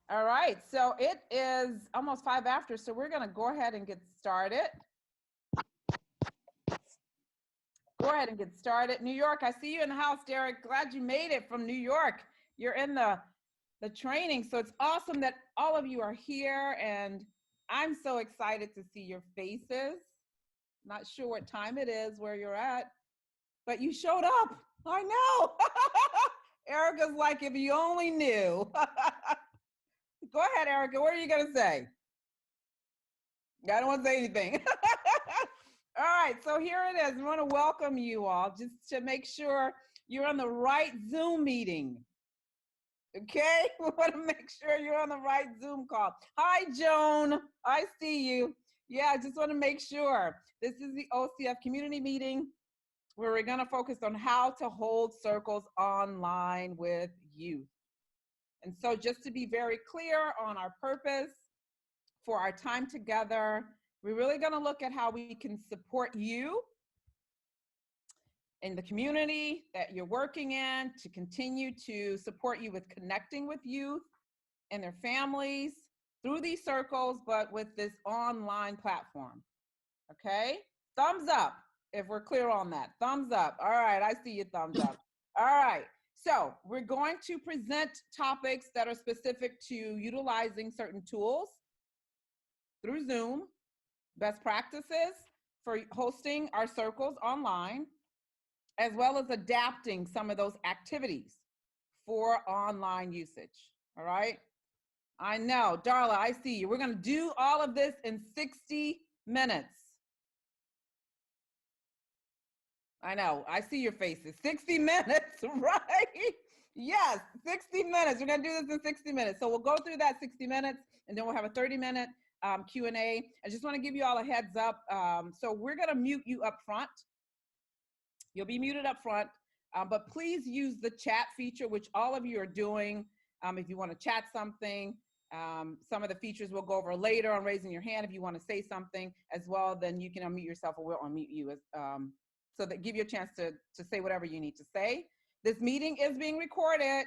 All right, so it is almost 5 after, so we're gonna go ahead and get started. Go ahead and get started. New York, I see you in the house, Derek. Glad you made it from New York. You're in the training, so it's awesome that all of you are here, and I'm so excited to see your faces. Not sure what time it is where you're at, but you showed up. I know. Erica's like, if you only knew. Go ahead, Erica. What are you gonna say? I don't want to say anything. All right, so here it is. I want to welcome you all just to make sure you're on the right Zoom meeting. Okay, we want to make sure you're on the right Zoom call. Hi, Joan. I see you. Yeah, I just want to make sure. This is the OCF community meeting where we're going to focus on how to hold circles online with youth. And so, just to be very clear on our purpose for our time together, we're really going to look at how we can support you in the community that you're working in, to continue to support you with connecting with youth and their families through these circles, but with this online platform. Okay? Thumbs up if we're clear on that. Thumbs up. All right, I see you, thumbs up. All right. So we're going to present topics that are specific to utilizing certain tools through Zoom, best practices for hosting our circles online, as well as adapting some of those activities for online usage. All right. I know, Darla, I see you. We're going to do all of this in 60 minutes. I know, I see your faces. 60 minutes, right? Yes, 60 minutes. We're going to do this in 60 minutes. So we'll go through that 60 minutes, and then we'll have a 30-minute Q&A. I just want to give you all a heads up. So we're going to mute you up front. You'll be muted up front, but please use the chat feature, which all of you are doing. If you want to chat something, some of the features we'll go over later on raising your hand if you want to say something as well, then you can unmute yourself or we'll unmute you as, so that give you a chance to say whatever you need to say. This meeting is being recorded.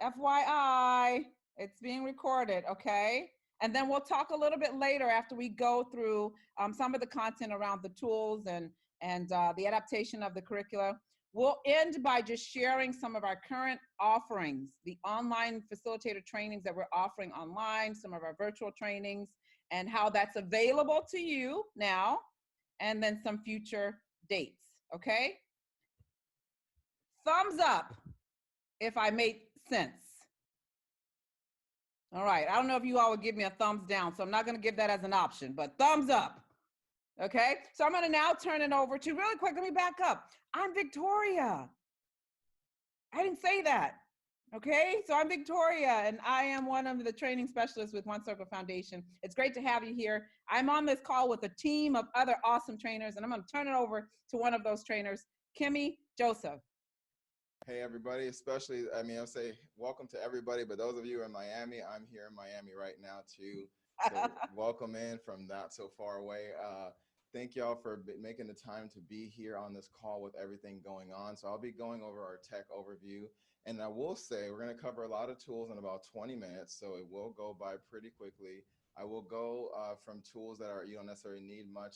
FYI, it's being recorded, okay? And then we'll talk a little bit later after we go through some of the content around the tools and the adaptation of the curricula. We'll end by just sharing some of our current offerings, the online facilitator trainings that we're offering online, some of our virtual trainings, and how that's available to you now, and then some future dates, okay? Thumbs up if I made sense. All right, I don't know if you all would give me a thumbs down, so I'm not gonna give that as an option, but thumbs up. Okay, so I'm gonna now turn it over to, really quick, let me back up. I'm Victoria. I didn't say that. Okay, so I'm Victoria, and I am one of the training specialists with One Circle Foundation. It's great to have you here. I'm on this call with a team of other awesome trainers, and I'm gonna turn it over to one of those trainers, Kimmy Joseph. Hey everybody, especially, I'll say welcome to everybody, but those of you in Miami, I'm here in Miami right now to welcome in from not so far away. Thank y'all for making the time to be here on this call with everything going on. So I'll be going over our tech overview, and I will say we're gonna cover a lot of tools in about 20 minutes, so it will go by pretty quickly. I will go from tools that you don't necessarily need much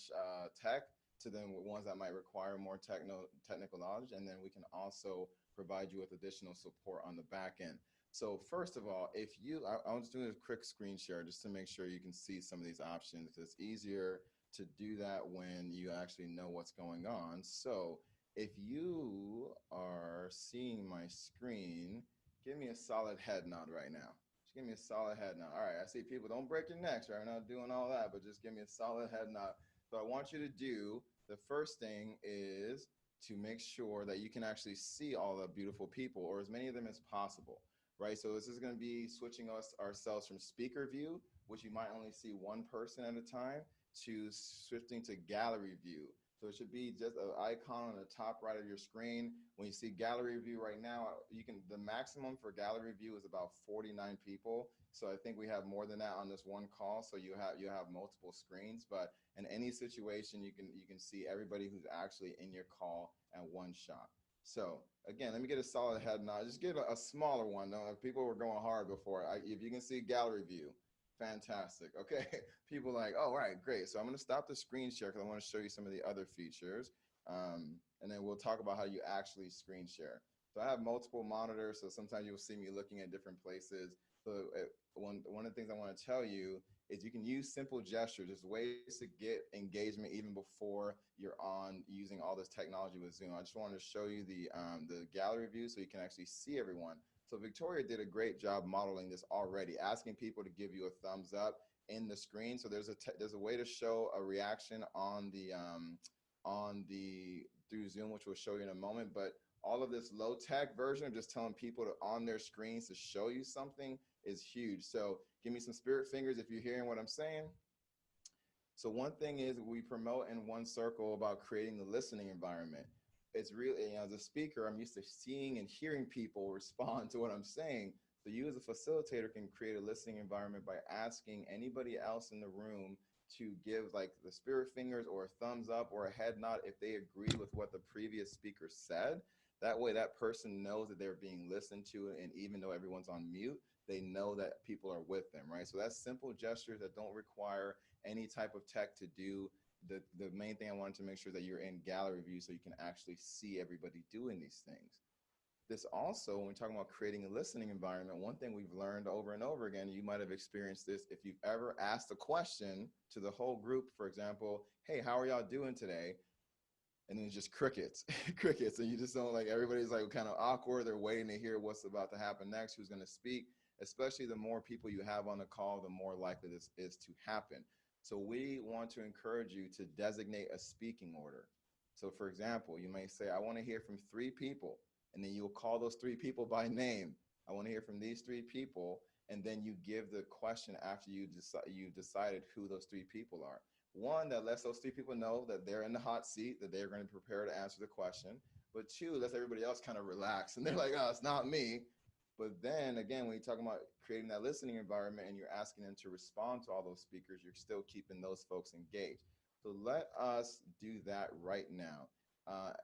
tech to then ones that might require more technical knowledge, and then we can also provide you with additional support on the back end. So first of all, if you, I'll just do a quick screen share just to make sure you can see some of these options. It's easier to do that when you actually know what's going on. So if you are seeing my screen, give me a solid head nod right now. Just give me a solid head nod. All right, I see people, don't break your necks, right? We're not doing all that, but just give me a solid head nod. So I want you to do, the first thing is to make sure that you can actually see all the beautiful people, or as many of them as possible, right? So this is going to be switching ourselves from speaker view, which you might only see one person at a time, to switching to gallery view. So it should be just an icon on the top right of your screen. When you see gallery view right now, the maximum for gallery view is about 49 people. So I think we have more than that on this one call. So you have multiple screens, but in any situation, you can see everybody who's actually in your call at one shot. So again, let me get a solid head nod. Just give a smaller one. No, if people were going hard before. If you can see gallery view, fantastic. Okay, people like, oh, all right, great. So I'm going to stop the screen share because I want to show you some of the other features, and then we'll talk about how you actually screen share. So I have multiple monitors, so sometimes you'll see me looking at different places. So one of the things I want to tell you is you can use simple gestures. There's ways to get engagement even before you're on using all this technology with Zoom. I just wanted to show you the gallery view so you can actually see everyone. So Victoria did a great job modeling this already, asking people to give you a thumbs up in the screen. So there's a way to show a reaction on the through Zoom, which we'll show you in a moment. But all of this low tech version of just telling people to on their screens to show you something is huge. So give me some spirit fingers if you're hearing what I'm saying. So one thing is we promote in One Circle about creating the listening environment. It's really, as a speaker, I'm used to seeing and hearing people respond to what I'm saying. So you as a facilitator can create a listening environment by asking anybody else in the room to give like the spirit fingers or a thumbs up or a head nod if they agree with what the previous speaker said. That way that person knows that they're being listened to, and even though everyone's on mute, they know that people are with them, right? So that's simple gestures that don't require any type of tech to do. The main thing I wanted to make sure that you're in gallery view so you can actually see everybody doing these things. This also, when we're talking about creating a listening environment, one thing we've learned over and over again, you might have experienced this, if you've ever asked a question to the whole group, for example, hey, how are y'all doing today? And then it's just crickets, crickets. And you just don't like, everybody's like kind of awkward. They're waiting to hear what's about to happen next, who's going to speak. Especially the more people you have on the call, the more likely this is to happen. So we want to encourage you to designate a speaking order. So for example, you may say, I want to hear from 3 people, and then you'll call those 3 people by name. I want to hear from these 3 people, and then you give the question after you've decided who those 3 people are. One, that lets those 3 people know that they're in the hot seat, that they're going to prepare to answer the question. But 2, lets everybody else kind of relax, and they're like, oh, it's not me. But then again, when you're talking about creating that listening environment and you're asking them to respond to all those speakers, you're still keeping those folks engaged. So let us do that right now.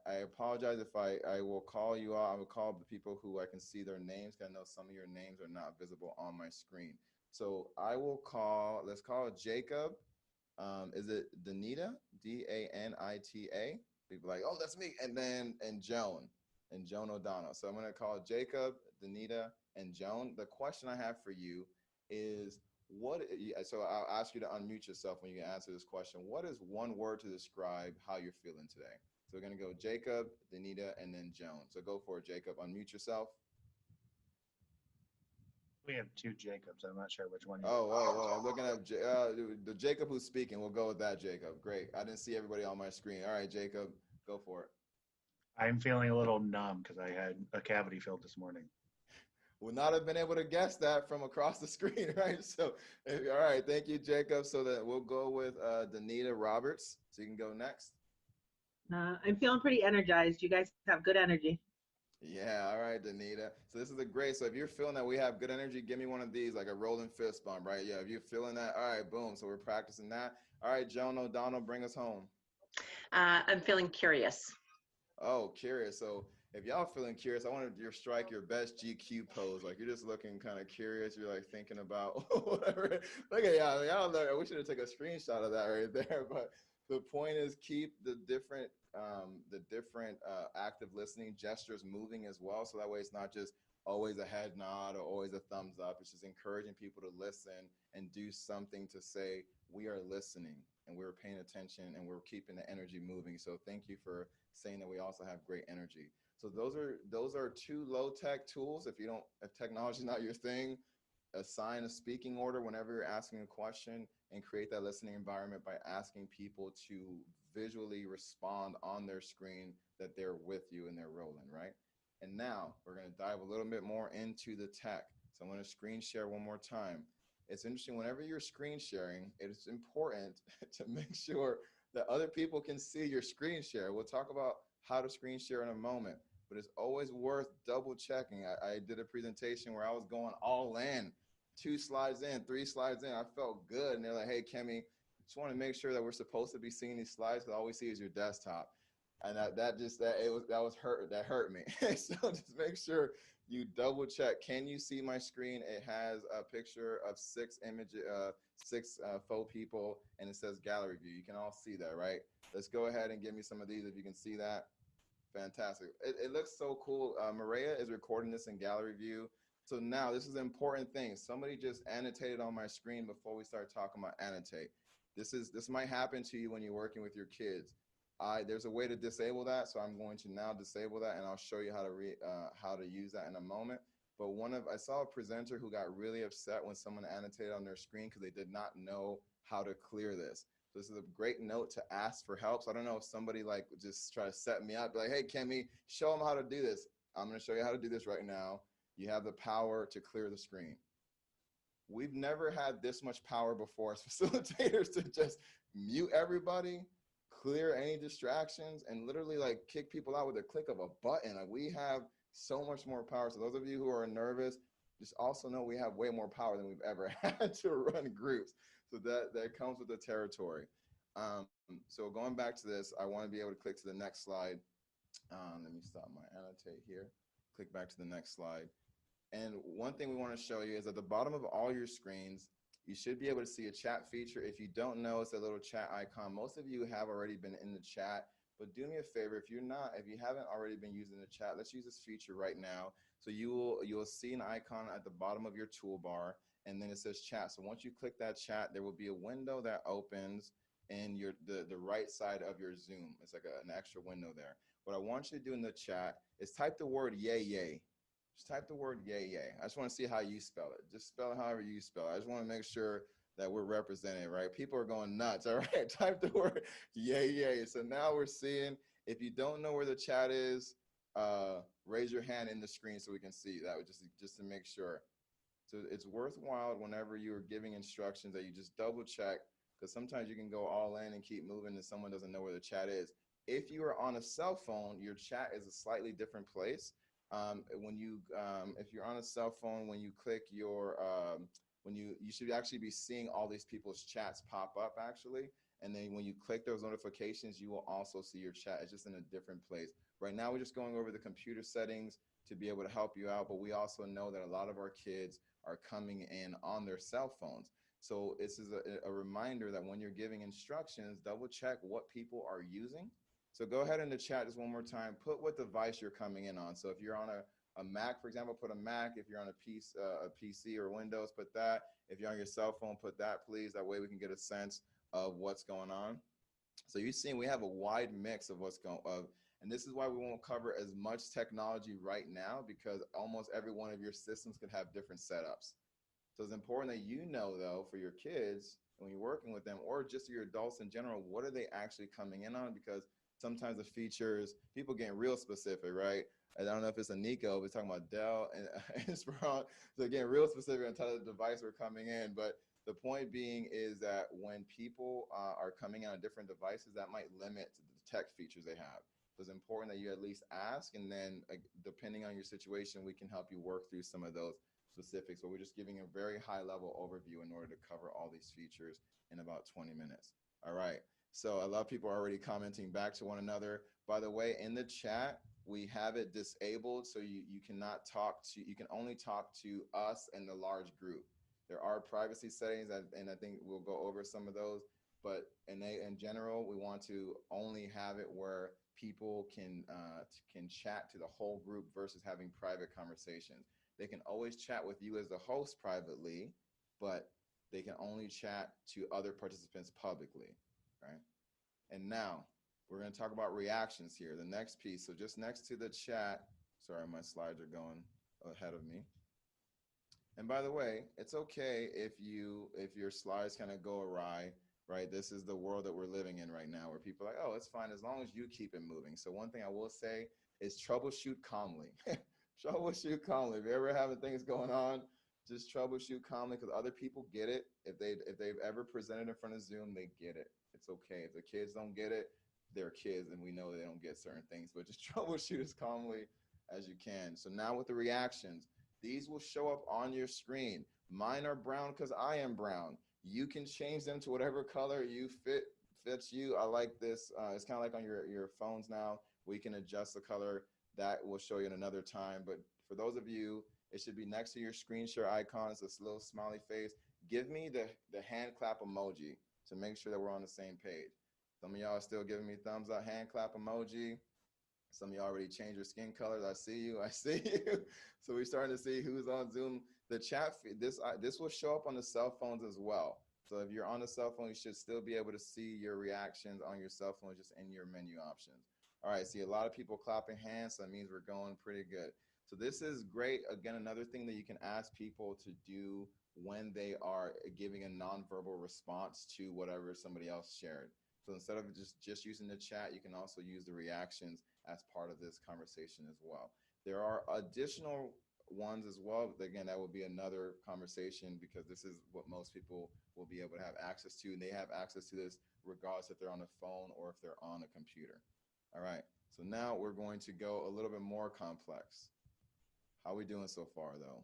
I apologize if I will call you out. I will call the people who I can see their names, because I know some of your names are not visible on my screen. So I will call, let's call Jacob. Is it Danita? Danita? People are like, oh, that's me. And Joan O'Donnell. So I'm going to call Jacob, Danita, and Joan. The question I have for you is so I'll ask you to unmute yourself when you answer this question. What is one word to describe how you're feeling today? So we're going to go Jacob, Danita, and then Joan. So go for it, Jacob. Unmute yourself. We have 2 Jacobs. I'm not sure which one. I'm looking at the Jacob who's speaking. We'll go with that, Jacob. Great. I didn't see everybody on my screen. All right, Jacob, go for it. I'm feeling a little numb because I had a cavity filled this morning. Would not have been able to guess that from across the screen, right? So, all right, thank you, Jacob. So that we'll go with Danita Roberts. So you can go next. I'm feeling pretty energized. You guys have good energy. Yeah, all right, Danita. So this is a great. So if you're feeling that we have good energy, give me one of these, like a rolling fist bump, right? Yeah, if you're feeling that, all right, boom. So we're practicing that. All right, Joan O'Donnell, bring us home. I'm feeling curious. Oh, curious. So if y'all feeling curious, I want to strike your best GQ pose. Like you're just looking kind of curious. You're like thinking about whatever. Look at y'all. We should have taken a screenshot of that right there. But the point is keep the different active listening gestures moving as well. So that way it's not just always a head nod or always a thumbs up. It's just encouraging people to listen and do something to say, we are listening and we're paying attention and we're keeping the energy moving. So thank you for saying that we also have great energy. So those are 2 low tech tools. If technology is not your thing, assign a speaking order whenever you're asking a question and create that listening environment by asking people to visually respond on their screen that they're with you and they're rolling, right? And now we're going to dive a little bit more into the tech. So I'm going to screen share one more time. It's interesting, whenever you're screen sharing, it's important to make sure that other people can see your screen share. We'll talk about how to screen share in a moment, but it's always worth double checking. I did a presentation where I was going all in, 2 slides in, 3 slides in. I felt good. And they're like, hey, Kemi, just want to make sure that we're supposed to be seeing these slides because all we see is your desktop. And that hurt me. So just make sure you double check. Can you see my screen? It has a picture of six faux people, and it says gallery view. You can all see that, right? Let's go ahead and give me some of these if you can see that. Fantastic. It looks so cool. Maria is recording this in gallery view. So now this is an important thing. Somebody just annotated on my screen before we start talking about annotate. This might happen to you when you're working with your kids. There's a way to disable that, so I'm going to now disable that, and I'll show you how to use that in a moment. But I saw a presenter who got really upset when someone annotated on their screen because they did not know how to clear this. So this is a great note to ask for help. So I don't know if somebody like just try to set me up, like, hey, Kemi, show them how to do this. I'm going to show you how to do this right now. You have the power to clear the screen. We've never had this much power before as facilitators to just mute everybody, clear any distractions, and literally like kick people out with a click of a button. Like, we have so much more power. So those of you who are nervous, just also know we have way more power than we've ever had to run groups. So that comes with the territory. So going back to this, I want to be able to click to the next slide. Let me stop my annotate here. Click back to the next slide. And one thing we want to show you is at the bottom of all your screens, you should be able to see a chat feature. If you don't know, it's a little chat icon. Most of you have already been in the chat, but do me a favor, if you haven't already been using the chat, let's use this feature right now. So you'll see an icon at the bottom of your toolbar, and then it says chat. So once you click that chat, there will be a window that opens in the right side of your Zoom. It's like an extra window there. What I want you to do in the chat is type the word yay yay. Just type the word yay yay. I just want to see how you spell it. Just spell it however you spell it. I just want to make sure that we're represented, right? People are going nuts. All right, type the word yay yay. So now we're seeing, if you don't know where the chat is, raise your hand in the screen so we can see that, just to make sure. So it's worthwhile whenever you're giving instructions that you just double check, because sometimes you can go all in and keep moving and someone doesn't know where the chat is. If you are on a cell phone, your chat is a slightly different place. If you're on a cell phone, when you click you should actually be seeing all these people's chats pop up actually. And then when you click those notifications, you will also see your chat. It's just in a different place. Right now, we're just going over the computer settings to be able to help you out. But we also know that a lot of our kids are coming in on their cell phones. So this is a reminder that when you're giving instructions, double check what people are using. So go ahead in the chat just one more time, put what device you're coming in on. So if you're on a Mac, for example, put a Mac. If you're on a PC or Windows, put that. If you're on your cell phone, put that, please. That way we can get a sense of what's going on. So you're seeing we have a wide mix of what's going on. And this is why we won't cover as much technology right now, because almost every one of your systems could have different setups. So it's important that you know, though, for your kids, when you're working with them, or just your adults in general, what are they actually coming in on? Because sometimes the features, people getting real specific, right? I don't know if it's a Nico, we're talking about Dell and Esperanto. So getting real specific on the device we're coming in. But the point being is that when people are coming in on different devices, that might limit the tech features they have. So it's important that you at least ask, and then depending on your situation, we can help you work through some of those specifics. But we're just giving a very high level overview in order to cover all these features in about 20 minutes. All right. So a lot of people are already commenting back to one another. By the way, in the chat, we have it disabled, so you can only talk to us and the large group. There are privacy settings, and I think we'll go over some of those, but in general, we want to only have it where people can chat to the whole group versus having private conversations. They can always chat with you as the host privately, but they can only chat to other participants publicly, right? And now we're going to talk about reactions here, the next piece. So just next to the chat, sorry, my slides are going ahead of me. And by the way, it's okay if your slides kind of go awry, right? This is the world that we're living in right now, where people are like, oh, it's fine as long as you keep it moving. So one thing I will say is troubleshoot calmly. Troubleshoot calmly. If you're ever having things going on, just troubleshoot calmly, because other people get it. If they've ever presented in front of Zoom, they get it. It's okay. If the kids don't get it, they're kids, and we know they don't get certain things, but just troubleshoot as calmly as you can. So now with the reactions, these will show up on your screen. Mine are brown because I am brown. You can change them to whatever color you fit fits you. I like this. It's kind of like on your phones now. We can adjust the color. That will show you in another time. But for those of you, it should be next to your screen share icon. It's this little smiley face. Give me the hand clap emoji to make sure that we're on the same page. Some of y'all are still giving me thumbs up, hand clap emoji. Some of y'all already changed your skin colors. I see you. I see you. So we're starting to see who's on Zoom. The chat feed, this will show up on the cell phones as well. So if you're on the cell phone, you should still be able to see your reactions on your cell phone, just in your menu options. All right, see a lot of people clapping hands, so that means we're going pretty good. So this is great. Again, another thing that you can ask people to do when they are giving a nonverbal response to whatever somebody else shared. So instead of just using the chat, you can also use the reactions as part of this conversation as well. There are additional ones as well. Again, that will be another conversation because this is what most people will be able to have access to. And they have access to this regardless if they're on a phone or if they're on a computer. All right, so now we're going to go a little bit more complex. How are we doing so far though?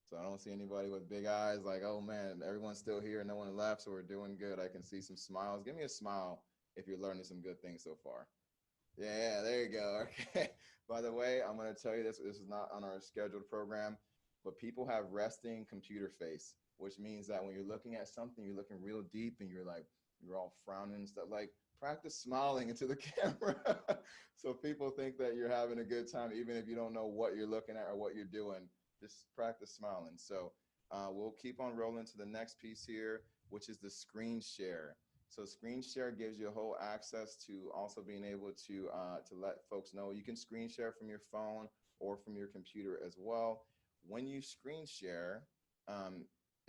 So I don't see anybody with big eyes like, oh man, everyone's still here, no one left, so we're doing good. I can see some smiles. Give me a smile if you're learning some good things so far. Yeah, there you go. Okay. By the way, I'm going to tell you this is not on our scheduled program, but people have resting computer face, which means that when you're looking at something, you're looking real deep and you're all frowning and stuff. Like, practice smiling into the camera. So people think that you're having a good time, even if you don't know what you're looking at or what you're doing. Just practice smiling. So we'll keep on rolling to the next piece here, which is the screen share. So screen share gives you a whole access to also being able to let folks know. You can screen share from your phone or from your computer as well. When you screen share,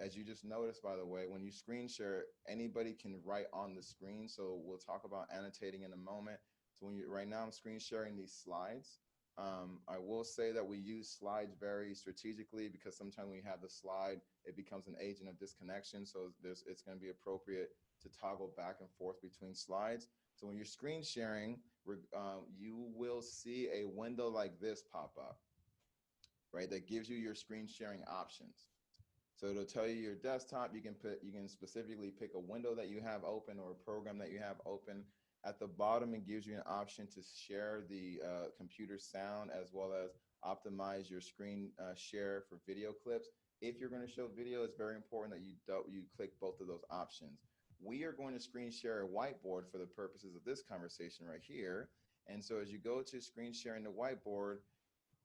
as you just noticed, by the way, when you screen share, anybody can write on the screen. So we'll talk about annotating in a moment. So right now I'm screen sharing these slides. I will say that we use slides very strategically because sometimes when you have the slide, it becomes an agent of disconnection. So it's going to be appropriate to toggle back and forth between slides. So when you're screen sharing, you will see a window like this pop up, right? That gives you your screen sharing options. So it'll tell you your desktop. You can specifically pick a window that you have open or a program that you have open. At the bottom, it gives you an option to share the computer sound as well as optimize your screen share for video clips. If you're going to show video, it's very important that you click both of those options. We are going to screen share a whiteboard for the purposes of this conversation right here. And so as you go to screen sharing the whiteboard,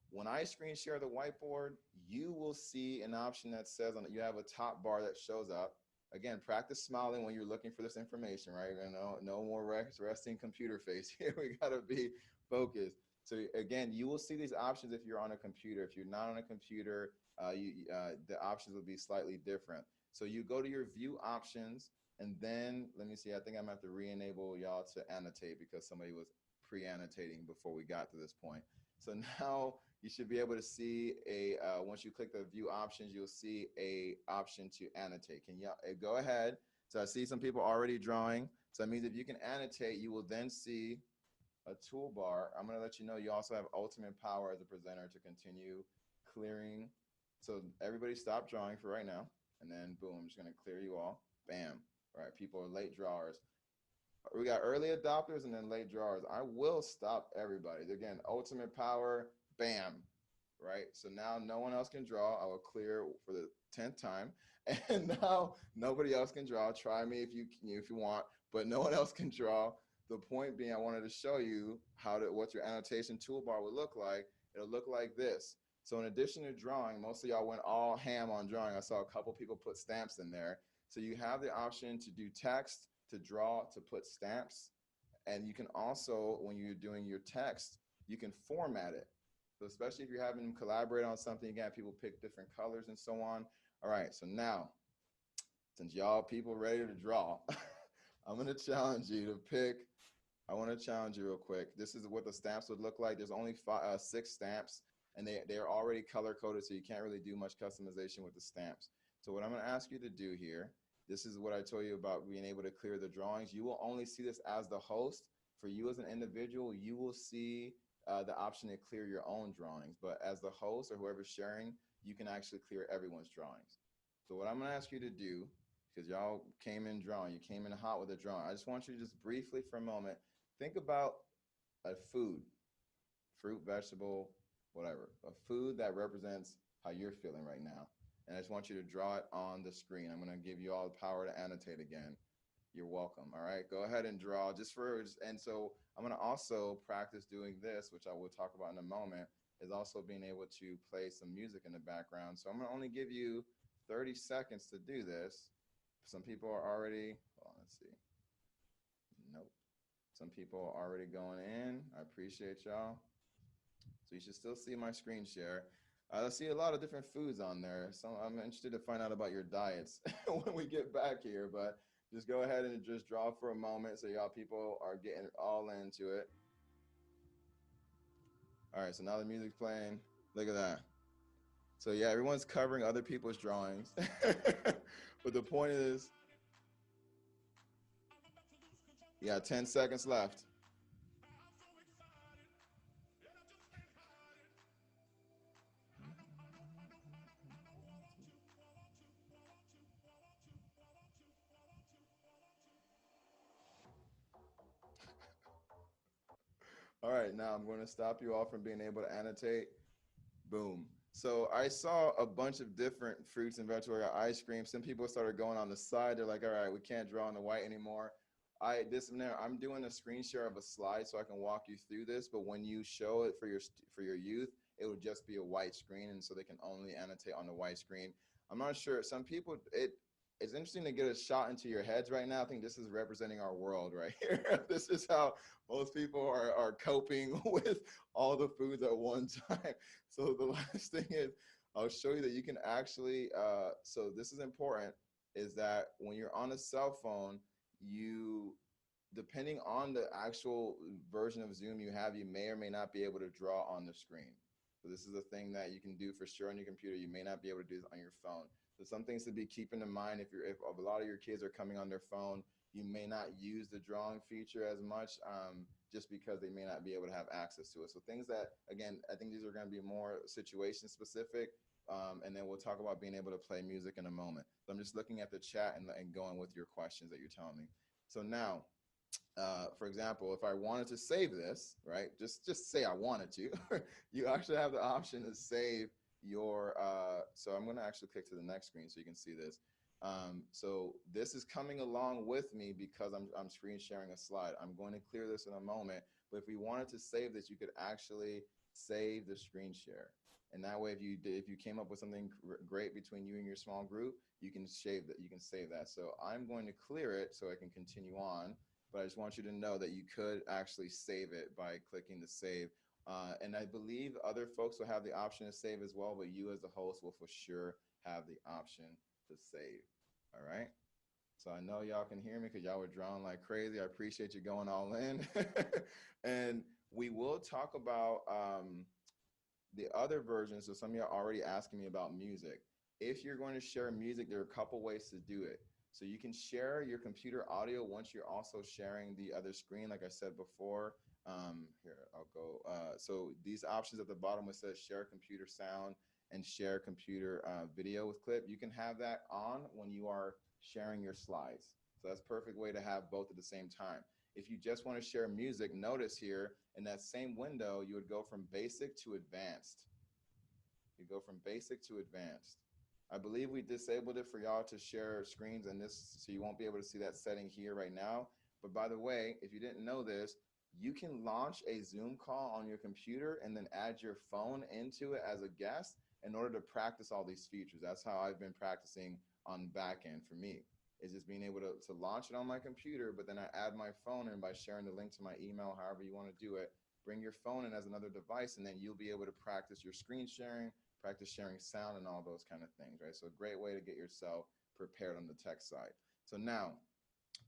when I screen share the whiteboard, you will see an option that says you have a top bar that shows up. Again, practice smiling when you're looking for this information, right? No more resting computer face here. We gotta be focused. So again, you will see these options if you're on a computer. If you're not on a computer, the options will be slightly different. So you go to your view options, and then let me see. I think I'm gonna have to re-enable y'all to annotate because somebody was pre-annotating before we got to this point. So now you should be able to see once you click the view options, you'll see a option to annotate. Can you go ahead? So I see some people already drawing. So that means if you can annotate, you will then see a toolbar. I'm going to let you know you also have ultimate power as a presenter to continue clearing. So everybody stop drawing for right now. And then boom, I'm just going to clear you all. Bam. All right, people are late drawers. We got early adopters and then late drawers. I will stop everybody. Again, ultimate power, bam, right? So now no one else can draw. I will clear for the 10th time. And now nobody else can draw. Try me if you want, but no one else can draw. The point being, I wanted to show you what your annotation toolbar would look like. It'll look like this. So in addition to drawing, most of y'all went all ham on drawing. I saw a couple people put stamps in there. So you have the option to do text, to draw, to put stamps. And you can also, when you're doing your text, you can format it. So especially if you're having them collaborate on something, again, people pick different colors and so on. All right, so now, since y'all people ready to draw, I'm gonna challenge you to pick, I wanna challenge you real quick. This is what the stamps would look like. There's only 6 stamps, and they're already color-coded, so you can't really do much customization with the stamps. So what I'm gonna ask you to do here, this is what I told you about being able to clear the drawings. You will only see this as the host. For you as an individual, you will see the option to clear your own drawings. But as the host or whoever's sharing, you can actually clear everyone's drawings. So what I'm gonna ask you to do because y'all came in drawing. You came in hot with a drawing. I just want you to just briefly for a moment, think about a food, fruit, vegetable, whatever, a food that represents how you're feeling right now. And I just want you to draw it on the screen. I'm going to give you all the power to annotate again. You're welcome. All right, go ahead and draw and so I'm going to also practice doing this, which I will talk about in a moment, is also being able to play some music in the background. So I'm going to only give you 30 seconds to do this. Some people are already, hold on, let's see. Nope. Some people are already going in. I appreciate y'all. So you should still see my screen share. I see a lot of different foods on there. So I'm interested to find out about your diets when we get back here, but just go ahead and just draw for a moment so y'all people are getting all into it. All right, so now the music's playing. Look at that. So yeah, everyone's covering other people's drawings. But the point is, yeah, 10 seconds left. All right, now I'm going to stop you all from being able to annotate. Boom. So I saw a bunch of different fruits and vegetables, ice cream. Some people started going on the side. They're like, all right, we can't draw on the white anymore. I'm doing a screen share of a slide so I can walk you through this. But when you show it for your youth, it would just be a white screen, and so they can only annotate on the white screen. I'm not sure. Some people, it's interesting to get a shot into your heads right now. I think this is representing our world right here. This is how most people are coping with all the foods at one time. So the last thing is, I'll show you that you can actually, so this is important, is that when you're on a cell phone, depending on the actual version of Zoom you have, you may or may not be able to draw on the screen. So this is a thing that you can do for sure on your computer. You may not be able to do this on your phone. So some things to be keeping in mind, if a lot of your kids are coming on their phone, you may not use the drawing feature as much just because they may not be able to have access to it. So things that, again, I think these are going to be more situation specific. And then we'll talk about being able to play music in a moment. So I'm just looking at the chat and going with your questions that you're telling me. So now, for example, if I wanted to save this, right, just say I wanted to, you actually have the option to save your, so I'm going to actually click to the next screen so you can see this. So this is coming along with me because I'm screen sharing a slide. I'm going to clear this in a moment, but if we wanted to save this, you could actually save the screen share. And that way, if you came up with something great between you and your small group, you can save that. You can save that. So I'm going to clear it so I can continue on. But I just want you to know that you could actually save it by clicking the save. And I believe other folks will have the option to save as well, but you as the host will for sure have the option to save. All right. So I know y'all can hear me because y'all were drawing like crazy. I appreciate you going all in. And we will talk about the other version. So some of y'all already asking me about music. If you're going to share music, there are a couple ways to do it. So you can share your computer audio once you're also sharing the other screen, like I said before. Here, I'll go. So these options at the bottom, it says share computer sound and share computer video with clip. You can have that on when you are sharing your slides. So that's a perfect way to have both at the same time. If you just want to share music, notice here in that same window, you would go from basic to advanced. You go from basic to advanced. I believe we disabled it for y'all to share screens and this, so you won't be able to see that setting here right now. But by the way, if you didn't know this, you can launch a Zoom call on your computer and then add your phone into it as a guest in order to practice all these features. That's how I've been practicing on back end for me, is just being able to launch it on my computer, but then I add my phone in by sharing the link to my email, however you want to do it. Bring your phone in as another device, and then you'll be able to practice your screen sharing, practice sharing sound and all those kind of things, right? So a great way to get yourself prepared on the tech side. So now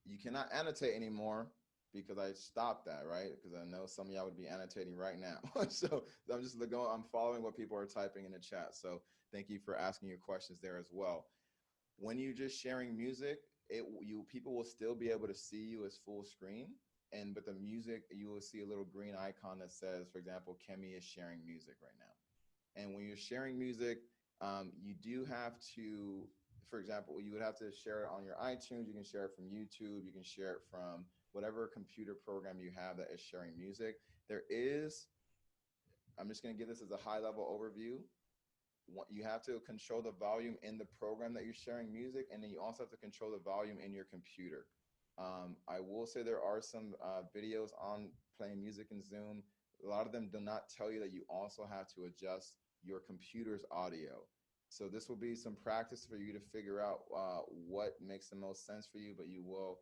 you cannot annotate anymore because I stopped that, right? Because I know some of y'all would be annotating right now. So I'm following what people are typing in the chat. So thank you for asking your questions there as well. When you're just sharing music, people will still be able to see you as full screen. But the music, you will see a little green icon that says, for example, Kemi is sharing music right now. And when you're sharing music, you do have to for example, you would have to share it on your iTunes. You can share it from YouTube. You can share it from whatever computer program you have that is sharing music. There is, I'm just going to give this as a high level overview. You have to control the volume in the program that you're sharing music, and then you also have to control the volume in your computer. I will say there are some videos on playing music in Zoom. A lot of them do not tell you that you also have to adjust your computer's audio. So this will be some practice for you to figure out what makes the most sense for you, but you will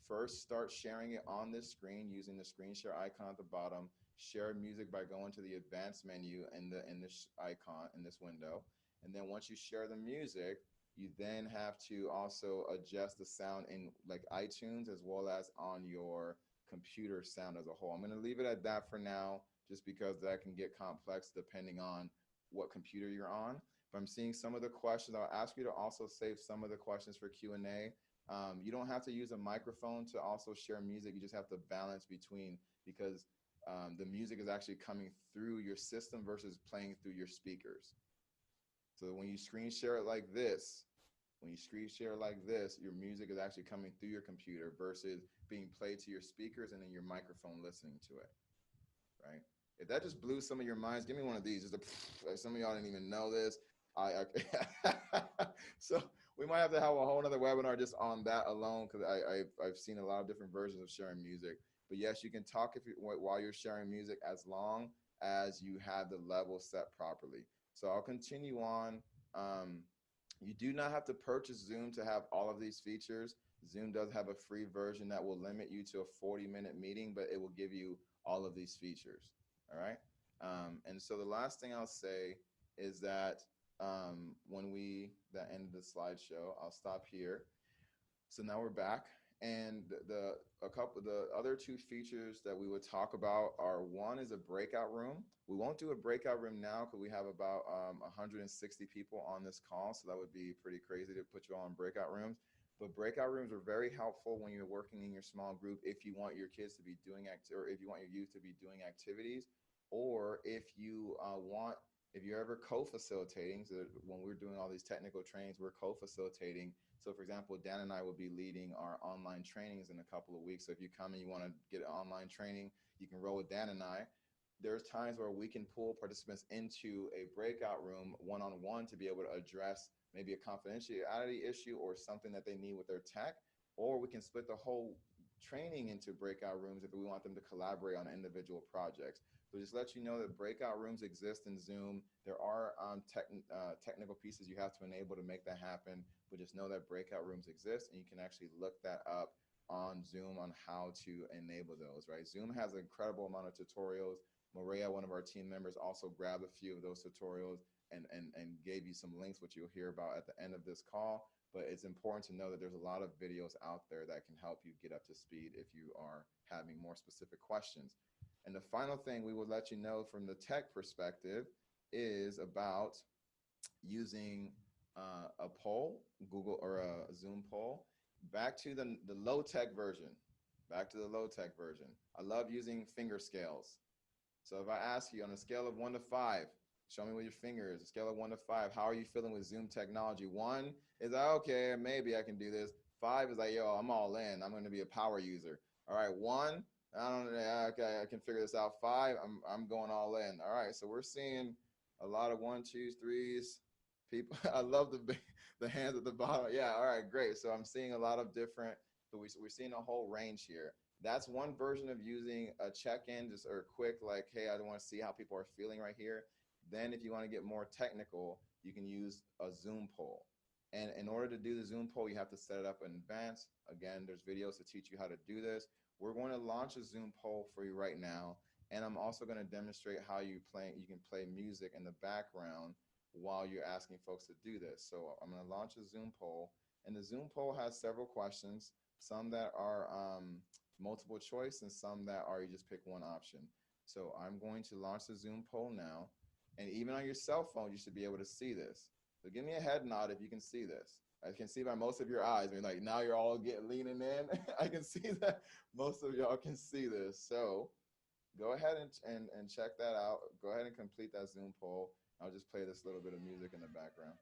first start sharing it on this screen using the screen share icon at the bottom. Share music by going to the advanced menu in this icon, in this window. And then once you share the music, you then have to also adjust the sound in like iTunes as well as on your computer sound as a whole. I'm going to leave it at that for now, just because that can get complex depending on what computer you're on. But I'm seeing some of the questions. I'll ask you to also save some of the questions for Q&A. You don't have to use a microphone to also share music. You just have to balance between, because the music is actually coming through your system versus playing through your speakers. So when you screen share it like this, your music is actually coming through your computer versus being played to your speakers and then your microphone listening to it, right? If that just blew some of your minds, give me one of these. Some of y'all didn't even know this. So we might have to have a whole nother webinar just on that alone, because I've seen a lot of different versions of sharing music. But yes, you can talk while you're sharing music as long as you have the level set properly. So I'll continue on. You do not have to purchase Zoom to have all of these features. Zoom does have a free version that will limit you to a 40-minute meeting, but it will give you all of these features, all right? And so the last thing I'll say is that that end of the slideshow, I'll stop here. So now we're back. And the other two features that we would talk about are, one is a breakout room. We won't do a breakout room now because we have about 160 people on this call, so that would be pretty crazy to put you all in breakout rooms. But breakout rooms are very helpful when you're working in your small group, if you want your kids to be doing or if you want your youth to be doing activities, or if you're ever co-facilitating. So when we're doing all these technical trainings, we're co-facilitating. So for example, Dan and I will be leading our online trainings in a couple of weeks. So if you come and you want to get an online training, you can roll with Dan and I. There's times where we can pull participants into a breakout room one-on-one to be able to address maybe a confidentiality issue or something that they need with their tech, or we can split the whole training into breakout rooms if we want them to collaborate on individual projects. So just let you know that breakout rooms exist in Zoom. There are technical pieces you have to enable to make that happen, but just know that breakout rooms exist, and you can actually look that up on Zoom on how to enable those, right? Zoom has an incredible amount of tutorials. Maria, one of our team members, also grabbed a few of those tutorials and gave you some links, which you'll hear about at the end of this call. But it's important to know that there's a lot of videos out there that can help you get up to speed if you are having more specific questions. And the final thing we will let you know from the tech perspective is about using a poll, Google or a Zoom poll. Back to the low tech version. I love using finger scales. So if I ask you on a scale of 1 to 5, show me with your fingers, a scale of 1 to 5, how are you feeling with Zoom technology? 1 is like, okay, maybe I can do this. 5 is like, yo, I'm all in. I'm going to be a power user. All right, 1, I don't know, okay, I can figure this out. 5, I'm going all in. All right, so we're seeing a lot of 1, 2, 3s. People, I love the hands at the bottom. Yeah, all right, great. So I'm seeing a lot of different, but we're seeing a whole range here. That's one version of using a check-in, just or quick, like, hey, I want to see how people are feeling right here. Then if you want to get more technical, you can use a Zoom poll. And in order to do the Zoom poll, you have to set it up in advance. Again, there's videos to teach you how to do this. We're going to launch a Zoom poll for you right now. And I'm also going to demonstrate how you can play music in the background while you're asking folks to do this. So I'm going to launch a Zoom poll. And the Zoom poll has several questions, some that are multiple choice and some that are you just pick one option. So I'm going to launch the Zoom poll now. And even on your cell phone, you should be able to see this. So give me a head nod if you can see this. I can see by most of your eyes. I mean, like now you're all leaning in. I can see that most of y'all can see this. So go ahead and check that out. Go ahead and complete that Zoom poll. I'll just play this little bit of music in the background.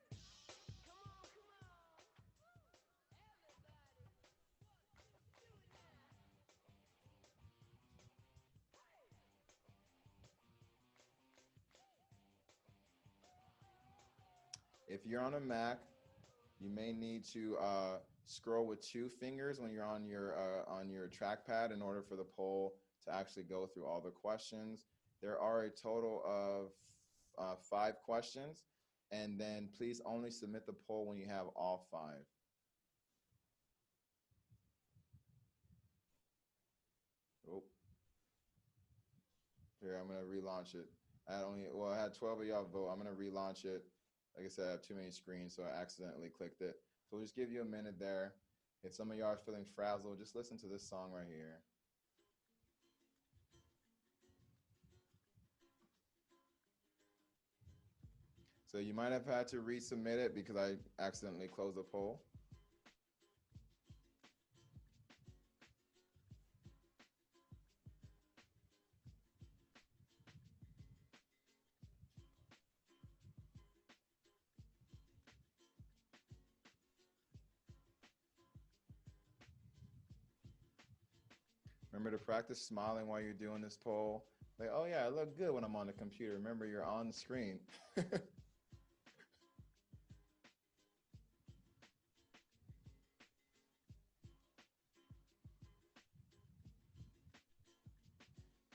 If you're on a Mac, you may need to scroll with 2 fingers when you're on your trackpad in order for the poll to actually go through all the questions. There are a total of 5 questions, and then please only submit the poll when you have all 5. Oh, here, I'm gonna relaunch it. I had 12 of y'all vote. I'm gonna relaunch it. Like I said, I have too many screens, so I accidentally clicked it. So we'll just give you a minute there. If some of y'all are feeling frazzled, just listen to this song right here. So you might have had to resubmit it because I accidentally closed the poll. Remember to practice smiling while you're doing this poll. Like, oh yeah, I look good when I'm on the computer. Remember, you're on the screen.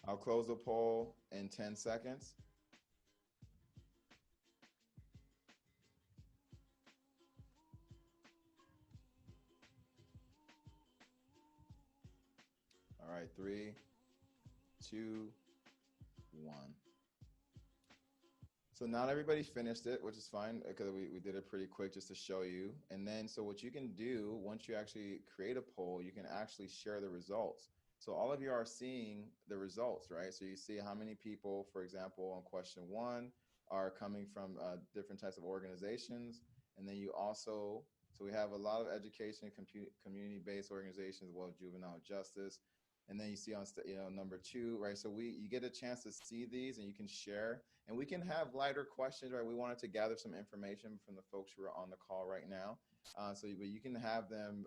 I'll close the poll in 10 seconds. All right, 3, 2, 1. So not everybody finished it, which is fine because we did it pretty quick just to show you. And then, so what you can do once you actually create a poll, you can actually share the results. So all of you are seeing the results, right? So you see how many people, for example, on question 1 are coming from different types of organizations. And then you also, so we have a lot of education, community-based organizations, as well as juvenile justice. And then you see on number 2, right? So you get a chance to see these and you can share, and we can have lighter questions, right? We wanted to gather some information from the folks who are on the call right now. But you can have them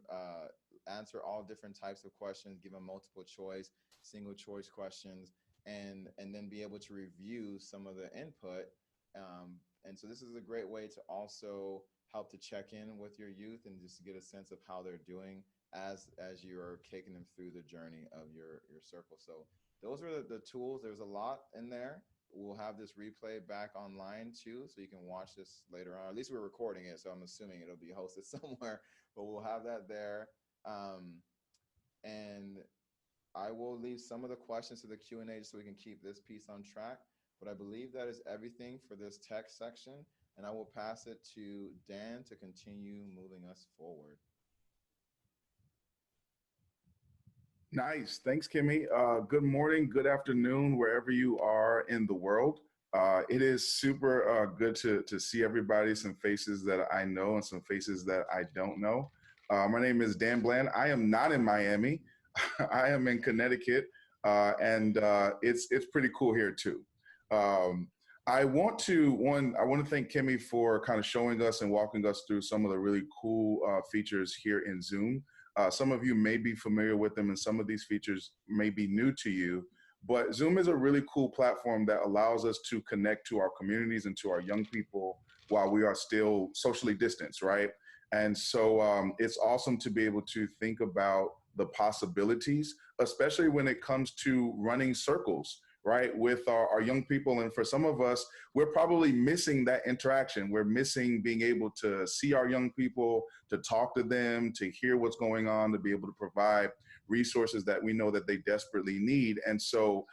answer all different types of questions, give them multiple choice, single choice questions, and then be able to review some of the input. And so this is a great way to also help to check in with your youth and just to get a sense of how they're doing as you're taking them through the journey of your circle. So those are the tools. There's a lot in there. We'll have this replay back online too, so you can watch this later on. At least we're recording it, so I'm assuming it'll be hosted somewhere, but we'll have that there. And I will leave some of the questions to the Q&A so we can keep this piece on track. But I believe that is everything for this text section, and I will pass it to Dan to continue moving us forward. Nice. Thanks, Kimmy. Good morning, good afternoon, wherever you are in the world. It is super good to see everybody, some faces that I know and some faces that I don't know. My name is Dan Bland. I am not in Miami. I am in Connecticut, and it's pretty cool here too. I want to thank Kimmy for kind of showing us and walking us through some of the really cool features here in Zoom. Some of you may be familiar with them, and some of these features may be new to you. But Zoom is a really cool platform that allows us to connect to our communities and to our young people while we are still socially distanced, right? And so it's awesome to be able to think about the possibilities, especially when it comes to running circles, right, with our young people. And for some of us, we're probably missing that interaction. We're missing being able to see our young people, to talk to them, to hear what's going on, to be able to provide resources that we know that they desperately need. And so,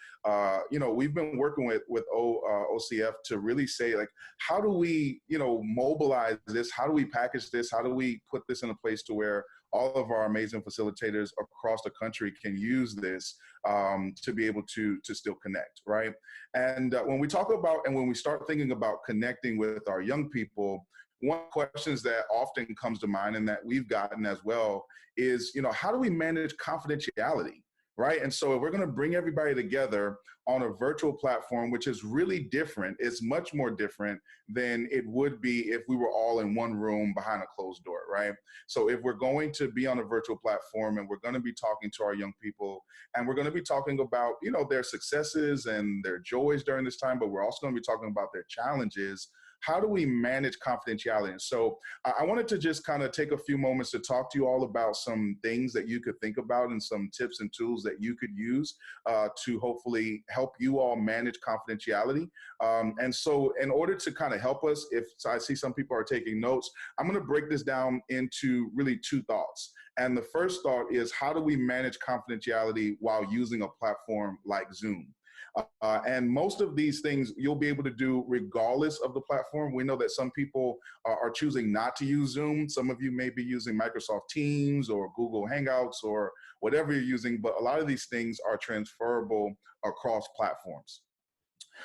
we've been working with OCF to really say, like, how do we, mobilize this? How do we package this? How do we put this in a place to where all of our amazing facilitators across the country can use this to be able to still connect, right? And when we talk about, and when we start thinking about connecting with our young people, one of the questions that often comes to mind and that we've gotten as well is, how do we manage confidentiality, right? And so if we're going to bring everybody together on a virtual platform, which is really different, it's much more different than it would be if we were all in one room behind a closed door, right? So if we're going to be on a virtual platform and we're going to be talking to our young people and we're going to be talking about, their successes and their joys during this time, but we're also going to be talking about their challenges, how do we manage confidentiality? And so I wanted to just kind of take a few moments to talk to you all about some things that you could think about and some tips and tools that you could use to hopefully help you all manage confidentiality. And so in order to kind of help us, if I see some people are taking notes, I'm going to break this down into really two thoughts. And the first thought is, how do we manage confidentiality while using a platform like Zoom? And most of these things you'll be able to do regardless of the platform. We know that some people are choosing not to use Zoom. Some of you may be using Microsoft Teams or Google Hangouts or whatever you're using, but a lot of these things are transferable across platforms.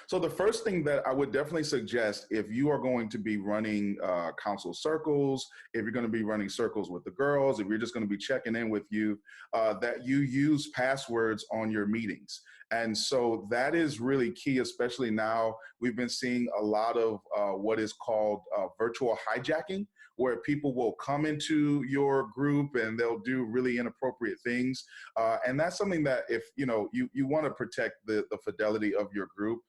So the first thing that I would definitely suggest, if you are going to be running council circles, if you're going to be running circles with the girls, if you're just going to be checking in with you, that you use passwords on your meetings. And so that is really key, especially now. We've been seeing a lot of what is called virtual hijacking, where people will come into your group and they'll do really inappropriate things. And that's something that if you want to protect the fidelity of your group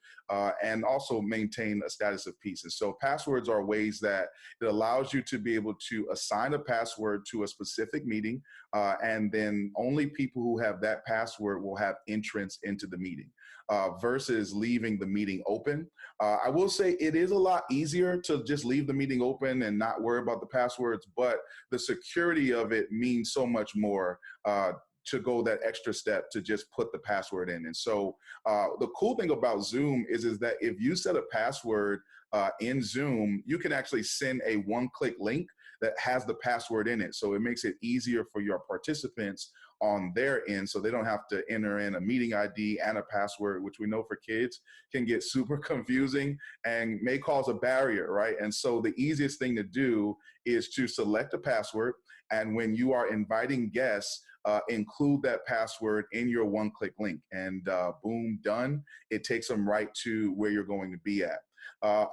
and also maintain a status of peace. And so passwords are ways that it allows you to be able to assign a password to a specific meeting, and then only people who have that password will have entrance into the meeting. Versus leaving the meeting open. I will say it is a lot easier to just leave the meeting open and not worry about the passwords, but the security of it means so much more to go that extra step to just put the password in. And so the cool thing about Zoom is that if you set a password in Zoom, you can actually send a one-click link that has the password in it. So it makes it easier for your participants on their end, so they don't have to enter in a meeting ID and a password, which we know for kids can get super confusing and may cause a barrier, right? And so the easiest thing to do is to select a password, and when you are inviting guests, include that password in your one-click link, and boom, done. It takes them right to where you're going to be at.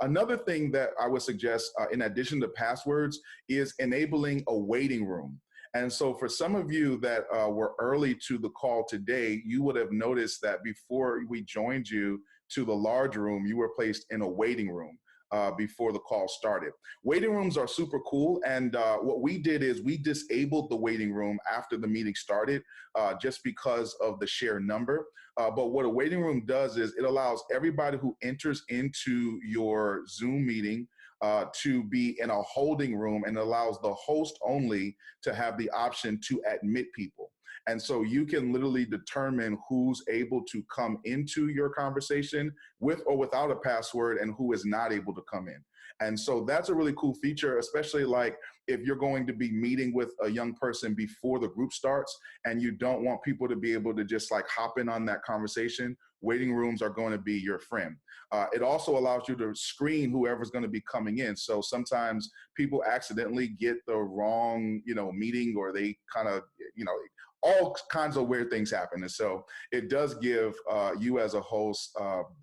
Another thing that I would suggest, in addition to passwords, is enabling a waiting room. And so for some of you that were early to the call today, you would have noticed that before we joined you to the large room, you were placed in a waiting room before the call started. Waiting rooms are super cool. And what we did is we disabled the waiting room after the meeting started just because of the share number. But what a waiting room does is it allows everybody who enters into your Zoom meeting to be in a holding room, and allows the host only to have the option to admit people. And so you can literally determine who's able to come into your conversation with or without a password and who is not able to come in. And so that's a really cool feature, especially like if you're going to be meeting with a young person before the group starts and you don't want people to be able to just like hop in on that conversation. Waiting rooms are going to be your friend. It also allows you to screen whoever's going to be coming in. So sometimes people accidentally get the wrong, meeting, or they kind of, all kinds of weird things happen. And so it does give you as a host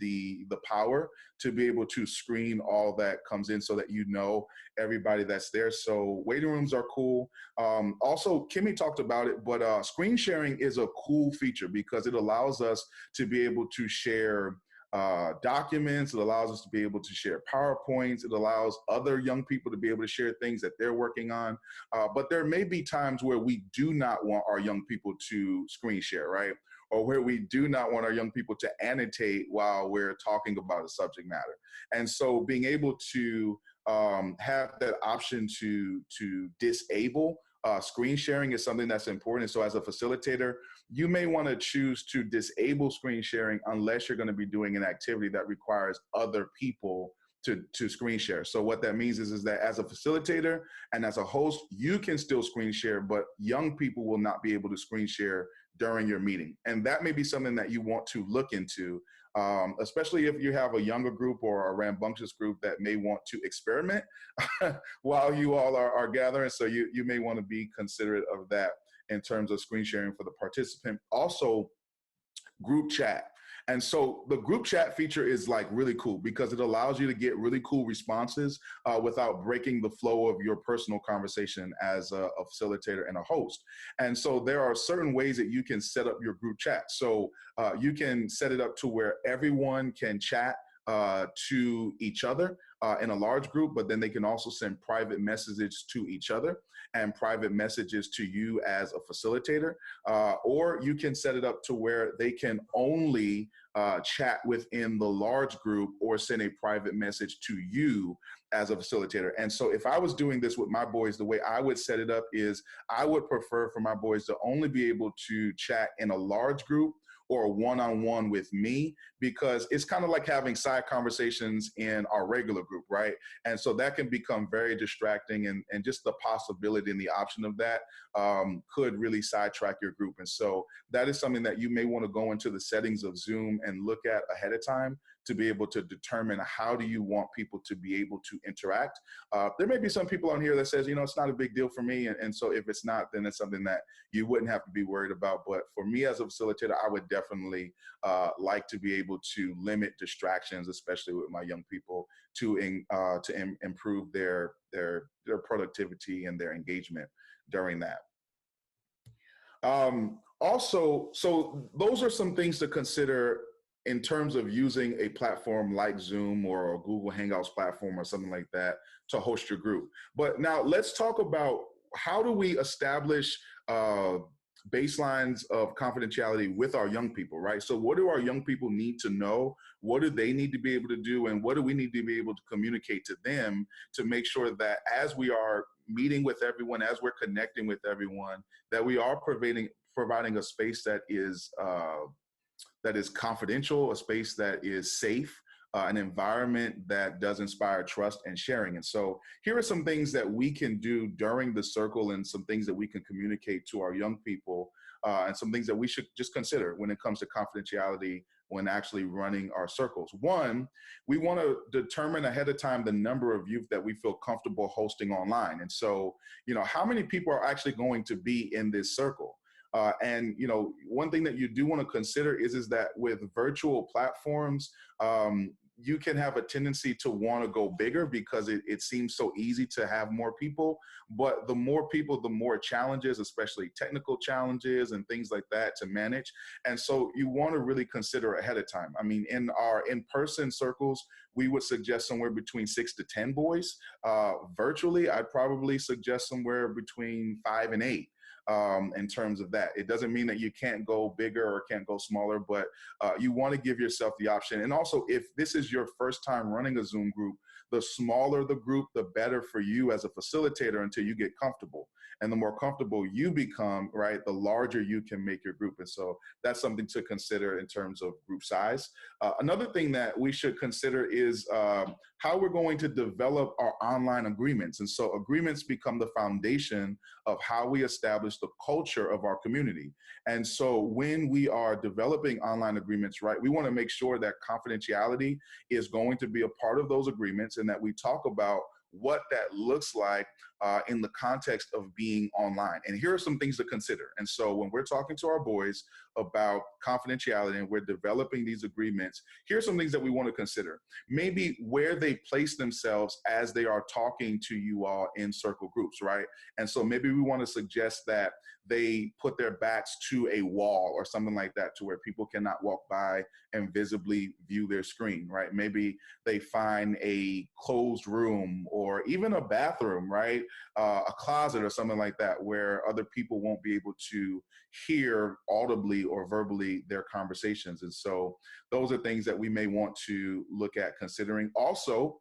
the power to be able to screen all that comes in so that you know everybody that's there. So waiting rooms are cool. Also, Kimmy talked about it, but screen sharing is a cool feature because it allows us to be able to share documents. It allows us to be able to share PowerPoints. It allows other young people to be able to share things that they're working on. But there may be times where we do not want our young people to screen share, right? Or where we do not want our young people to annotate while we're talking about a subject matter. And so being able to have that option to disable screen sharing is something that's important. So as a facilitator, you may want to choose to disable screen sharing unless you're going to be doing an activity that requires other people to screen share. So what that means is that as a facilitator and as a host, you can still screen share, but young people will not be able to screen share during your meeting. And that may be something that you want to look into, especially if you have a younger group or a rambunctious group that may want to experiment while you all are gathering. So you may want to be considerate of that in terms of screen sharing for the participant. Also, group chat. And so the group chat feature is like really cool because it allows you to get really cool responses without breaking the flow of your personal conversation as a facilitator and a host. And so there are certain ways that you can set up your group chat. So you can set it up to where everyone can chat to each other in a large group, but then they can also send private messages to each other and private messages to you as a facilitator. Or you can set it up to where they can only chat within the large group or send a private message to you as a facilitator. And so if I was doing this with my boys, the way I would set it up is I would prefer for my boys to only be able to chat in a large group or one-on-one with me, because it's kind of like having side conversations in our regular group, right? And so that can become very distracting, and just the possibility and the option of that could really sidetrack your group. And so that is something that you may want to go into the settings of Zoom and look at ahead of time to be able to determine how do you want people to be able to interact. There may be some people on here that says, it's not a big deal for me. And so if it's not, then it's something that you wouldn't have to be worried about. But for me as a facilitator, I would definitely like to be able to limit distractions, especially with my young people, to improve their productivity and their engagement during that. Also, so those are some things to consider in terms of using a platform like Zoom or a Google Hangouts platform or something like that to host your group. But now let's talk about how do we establish baselines of confidentiality with our young people, right? So what do our young people need to know? What do they need to be able to do? And what do we need to be able to communicate to them to make sure that as we are meeting with everyone, as we're connecting with everyone, that we are providing a space that is confidential, a space that is safe, an environment that does inspire trust and sharing. And so here are some things that we can do during the circle, and some things that we can communicate to our young people, and some things that we should just consider when it comes to confidentiality when actually running our circles. One, we want to determine ahead of time the number of youth that we feel comfortable hosting online. And so, how many people are actually going to be in this circle? And one thing that you do want to consider is that with virtual platforms, you can have a tendency to want to go bigger because it seems so easy to have more people. But the more people, the more challenges, especially technical challenges and things like that, to manage. And so you want to really consider ahead of time. I mean, in our in-person circles, we would suggest somewhere between 6 to 10 boys. Virtually, I'd probably suggest somewhere between 5 and 8. In terms of that. It doesn't mean that you can't go bigger or can't go smaller, but you want to give yourself the option. And also, if this is your first time running a Zoom group, the smaller the group, the better for you as a facilitator until you get comfortable. And the more comfortable you become, right, the larger you can make your group. And so that's something to consider in terms of group size. Another thing that we should consider is how we're going to develop our online agreements. And so agreements become the foundation of how we establish the culture of our community. And so when we are developing online agreements, right, we want to make sure that confidentiality is going to be a part of those agreements, and that we talk about what that looks like in the context of being online. And here are some things to consider. And so when we're talking to our boys about confidentiality and we're developing these agreements, here's some things that we want to consider. Maybe where they place themselves as they are talking to you all in circle groups, right? And so maybe we want to suggest that they put their backs to a wall or something like that, to where people cannot walk by and visibly view their screen, right? Maybe they find a closed room or even a bathroom, right? A closet or something like that, where other people won't be able to hear audibly or verbally their conversations. And so those are things that we may want to look at considering. Also,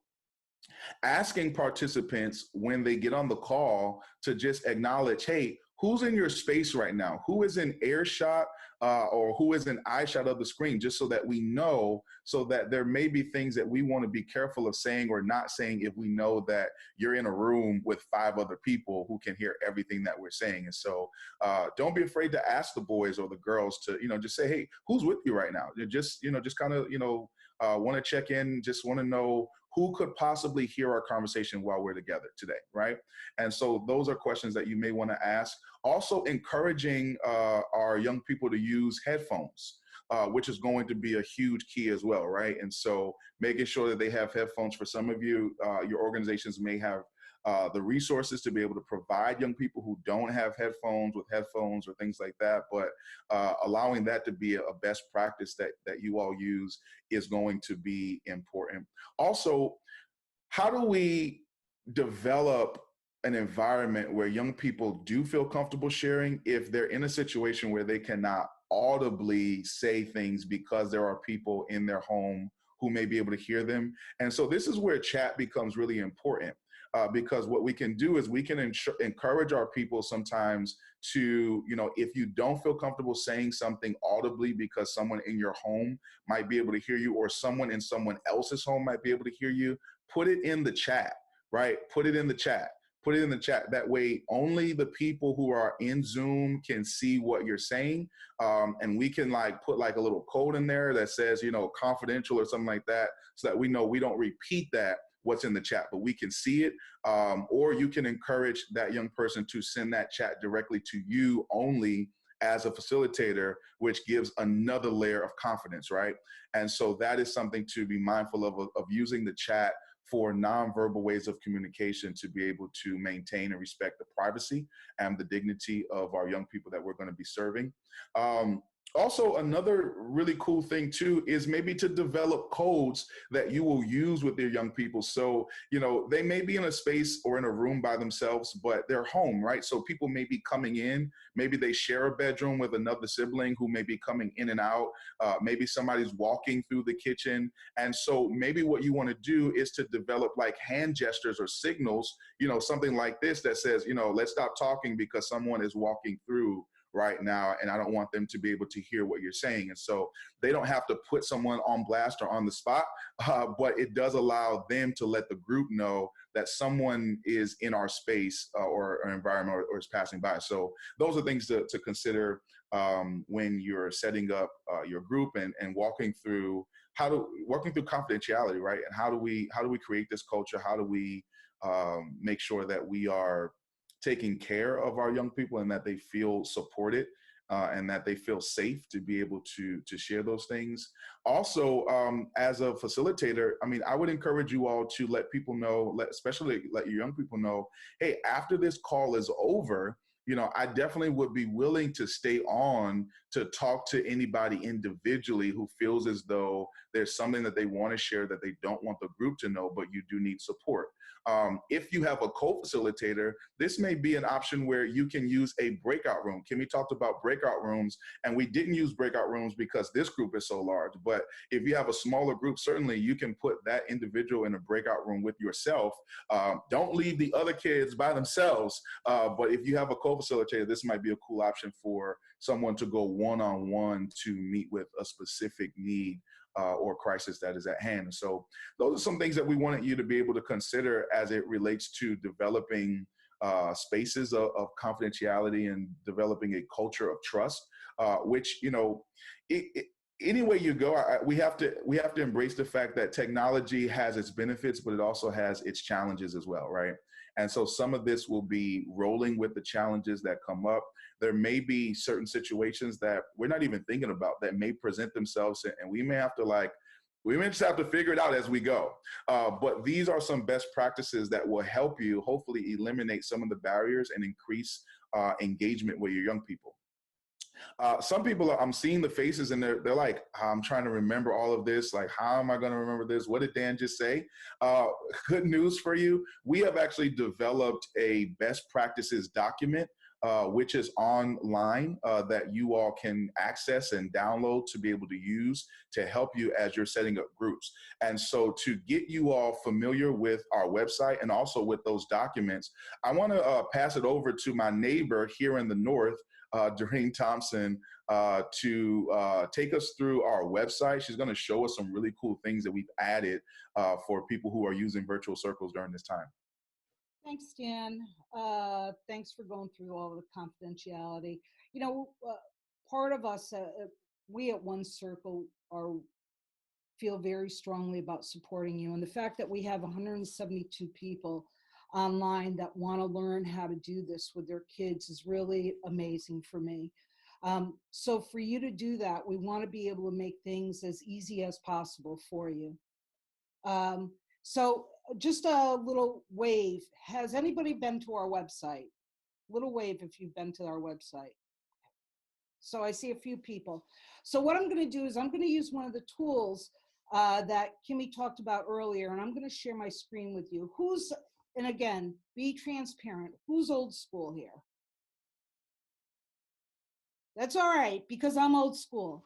asking participants when they get on the call to just acknowledge, hey, who's in your space right now? Who is in earshot or who is in eyeshot of the screen, just so that we know, so that there may be things that we want to be careful of saying or not saying if we know that you're in a room with 5 other people who can hear everything that we're saying. And so don't be afraid to ask the boys or the girls to, just say, hey, who's with you right now? Just kind of, want to check in, just want to know who could possibly hear our conversation while we're together today, right? And so those are questions that you may want to ask. Also encouraging our young people to use headphones, which is going to be a huge key as well, right? And so making sure that they have headphones. For some of you, your organizations may have the resources to be able to provide young people who don't have headphones with headphones or things like that. But allowing that to be a best practice that you all use is going to be important. Also, how do we develop an environment where young people do feel comfortable sharing if they're in a situation where they cannot audibly say things because there are people in their home who may be able to hear them? And so this is where chat becomes really important, because what we can do is we can encourage our people sometimes to, if you don't feel comfortable saying something audibly because someone in your home might be able to hear you, or someone in someone else's home might be able to hear you, put it in the chat, right? Put it in the chat. Put it in the chat. That way, only the people who are in Zoom can see what you're saying. And we can put a little code in there that says, confidential or something like that, so that we know we don't repeat what's in the chat, but we can see it. Or you can encourage that young person to send that chat directly to you only as a facilitator, which gives another layer of confidence, right? And so that is something to be mindful of using the chat for nonverbal ways of communication to be able to maintain and respect the privacy and the dignity of our young people that we're going to be serving. Also, another really cool thing too is maybe to develop codes that you will use with your young people. So, they may be in a space or in a room by themselves, but they're home, right? So people may be coming in, maybe they share a bedroom with another sibling who may be coming in and out. Maybe somebody's walking through the kitchen. And so maybe what you want to do is to develop hand gestures or signals, something like this that says, let's stop talking because someone is walking through right now, and I don't want them to be able to hear what you're saying. And so they don't have to put someone on blast or on the spot, but it does allow them to let the group know that someone is in our space or environment or is passing by. So those are things to consider when you're setting up your group and walking through confidentiality, right? And how do we create this culture? How do we make sure that we are taking care of our young people and that they feel supported and that they feel safe to be able to share those things. Also, as a facilitator, I would encourage you all to let people know, especially let your young people know, hey, after this call is over, I definitely would be willing to stay on to talk to anybody individually who feels as though there's something that they want to share that they don't want the group to know, but you do need support. If you have a co-facilitator, this may be an option where you can use a breakout room. Kimmy talked about breakout rooms, and we didn't use breakout rooms because this group is so large. But if you have a smaller group, certainly you can put that individual in a breakout room with yourself. Don't leave the other kids by themselves. But if you have a co-facilitator, this might be a cool option for someone to go one-on-one to meet with a specific need or crisis that is at hand. So those are some things that we wanted you to be able to consider as it relates to developing spaces of confidentiality and developing a culture of trust, which, anyway you go, we have to embrace the fact that technology has its benefits, but it also has its challenges as well, right? And so some of this will be rolling with the challenges that come up. There may be certain situations that we're not even thinking about that may present themselves, and we may have to we may just have to figure it out as we go. But these are some best practices that will help you hopefully eliminate some of the barriers and increase engagement with your young people. Some people, I'm seeing the faces and they're like, I'm trying to remember all of this. How am I going to remember this? What did Dan just say? Good news for you. We have actually developed a best practices document, which is online that you all can access and download to be able to use to help you as you're setting up groups. And so to get you all familiar with our website and also with those documents, I want to pass it over to my neighbor here in the north, Doreen Thompson, to take us through our website. She's going to show us some really cool things that we've added for people who are using virtual circles during this time. Thanks, Dan. Thanks for going through all of the confidentiality. Part of us, we at One Circle feel very strongly about supporting you. And the fact that we have 172 people online that want to learn how to do this with their kids is really amazing for me. So for you to do that, we want to be able to make things as easy as possible for you. So just a little wave. Has anybody been to our website? Little wave if you've been to our website. So I see a few people. So what I'm going to do is I'm going to use one of the tools that Kimmy talked about earlier, and I'm going to share my screen with you. And again, be transparent. Who's old school here? That's all right, because I'm old school.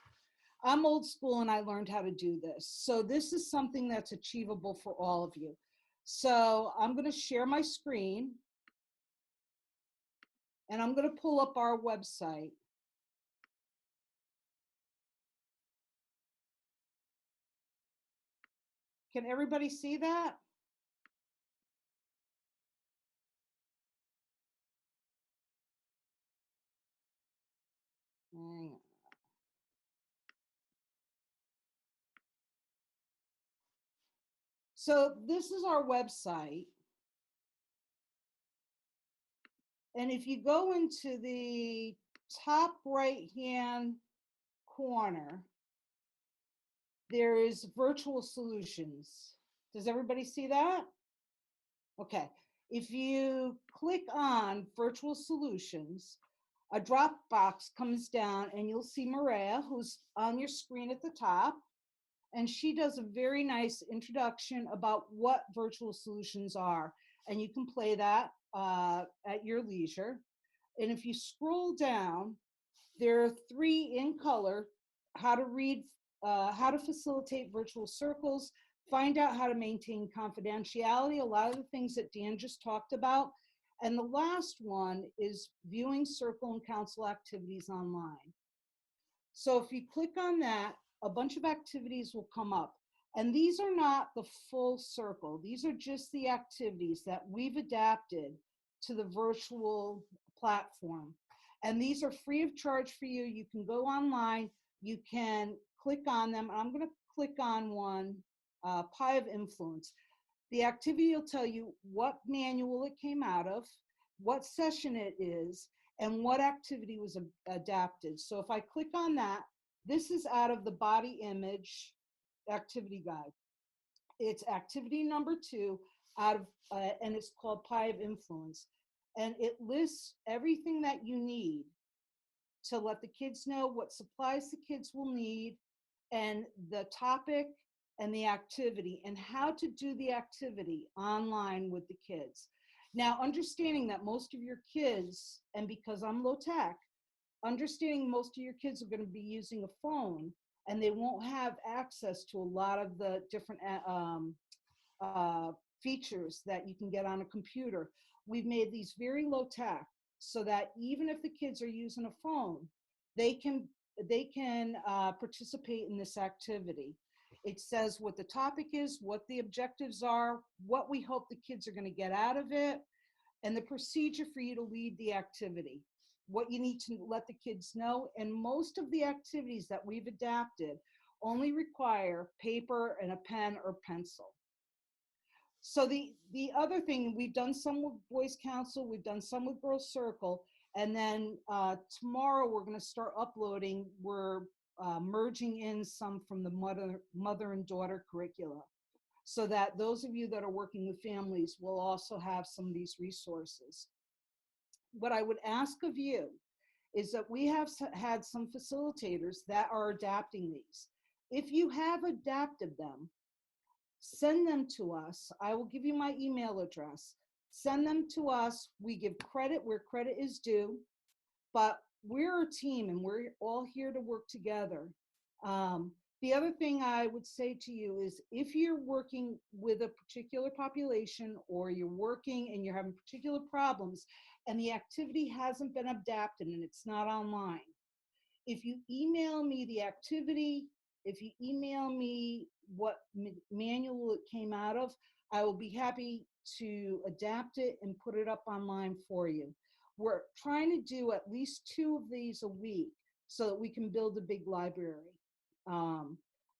I'm old school and I learned how to do this. So this is something that's achievable for all of you. So I'm going to share my screen and I'm going to pull up our website. Can everybody see that? Hang on. So this is our website. And if you go into the top right-hand corner, there is virtual solutions. Does everybody see that? Okay. If you click on virtual solutions, a drop box comes down and you'll see Maria, who's on your screen at the top. And she does a very nice introduction about what virtual solutions are. And you can play that at your leisure. And if you scroll down, there are 3 in color: how to read, how to facilitate virtual circles, find out how to maintain confidentiality, a lot of the things that Dan just talked about. And the last one is viewing circle and council activities online. So if you click on that, a bunch of activities will come up. And these are not the full circle. These are just the activities that we've adapted to the virtual platform. And these are free of charge for you. You can go online, you can click on them. I'm going to click on one, Pi of Influence. The activity will tell you what manual it came out of, what session it is, and what activity was adapted. So if I click on that, this is out of the body image activity guide. It's activity number 2 out of, and it's called Pi of Influence. And it lists everything that you need to let the kids know what supplies the kids will need, and the topic and the activity, and how to do the activity online with the kids. Now, understanding that most of your kids, and because I'm low tech, understanding most of your kids are going to be using a phone and they won't have access to a lot of the different features that you can get on a computer. We've made these very low tech so that even if the kids are using a phone, they can participate in this activity. It says what the topic is, what the objectives are, what we hope the kids are going to get out of it, and the procedure for you to lead the activity, what you need to let the kids know. And most of the activities that we've adapted only require paper and a pen or pencil. So the other thing, we've done some with Boys Council, we've done some with Girls Circle, and then tomorrow we're going to start uploading. We're merging in some from the mother and daughter curricula, so that those of you that are working with families will also have some of these resources. What I would ask of you is that we have had some facilitators that are adapting these. If you have adapted them, send them to us. I will give you my email address. Send them to us. We give credit where credit is due, but we're a team and we're all here to work together. The other thing I would say to you is, if you're working with a particular population, or you're working and you're having particular problems and the activity hasn't been adapted and it's not online, if you email me the activity, if you email me what manual it came out of, I will be happy to adapt it and put it up online for you. We're trying to do at least 2 of these a week so that we can build a big library.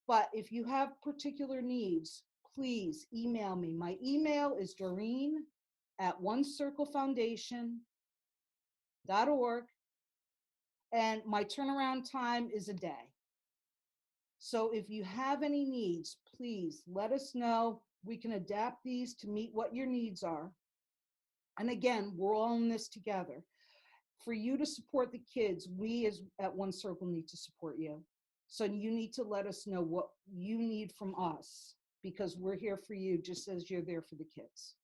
But if you have particular needs, please email me. My email is doreen@onecirclefoundation.org, and my turnaround time is a day. So if you have any needs, please let us know. We can adapt these to meet what your needs are. And again, we're all in this together. For you to support the kids, we as at One Circle need to support you. So you need to let us know what you need from us, because we're here for you just as you're there for the kids.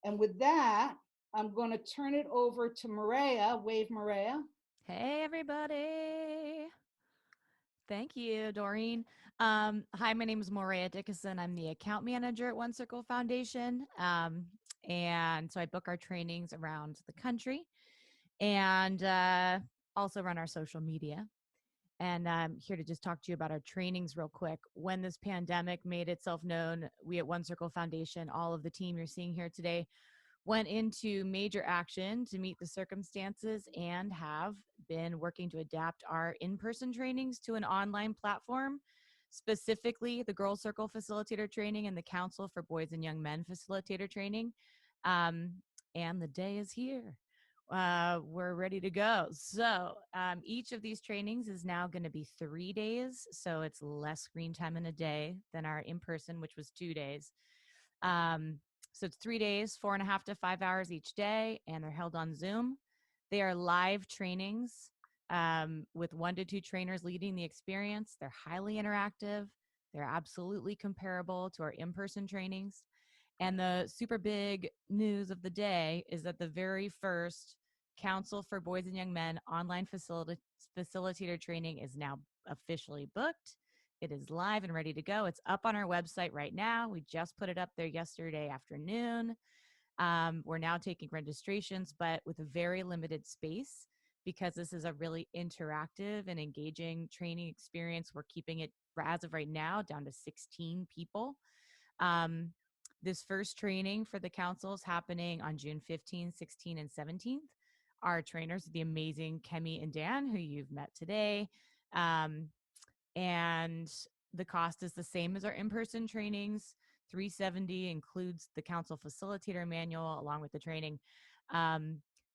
And with that, I'm going to turn it over to Maria. Wave, Maria. Hey, everybody. Thank you, Doreen. Hi, my name is Morea Dickinson. I'm the account manager at One Circle Foundation. And so I book our trainings around the country and also run our social media. And I'm here to just talk to you about our trainings real quick. When this pandemic made itself known, we at One Circle Foundation, all of the team you're seeing here today, went into major action to meet the circumstances and have been working to adapt our in-person trainings to an online platform, specifically the Girls Circle Facilitator Training and the Council for Boys and Young Men Facilitator Training. And the day is here. We're ready to go. So each of these trainings is now going to be 3 days. So it's less screen time in a day than our in-person, which was 2 days. So it's 3 days, 4.5 to 5 hours each day, and they're held on Zoom. They are live trainings with 1 to 2 trainers leading the experience. They're highly interactive. They're absolutely comparable to our in-person trainings. And the super big news of the day is that the very first Council for Boys and Young Men online facilitator training is now officially booked. It is live and ready to go. It's up on our website right now. We just put it up there yesterday afternoon. We're now taking registrations, but with a very limited space because this is a really interactive and engaging training experience. We're keeping it, as of right now, down to 16 people. This first training for the council is happening on June 15, 16, and 17th. Our trainers are the amazing Kemi and Dan, who you've met today. And the cost is the same as our in-person trainings. $370 includes the council facilitator manual along with the training.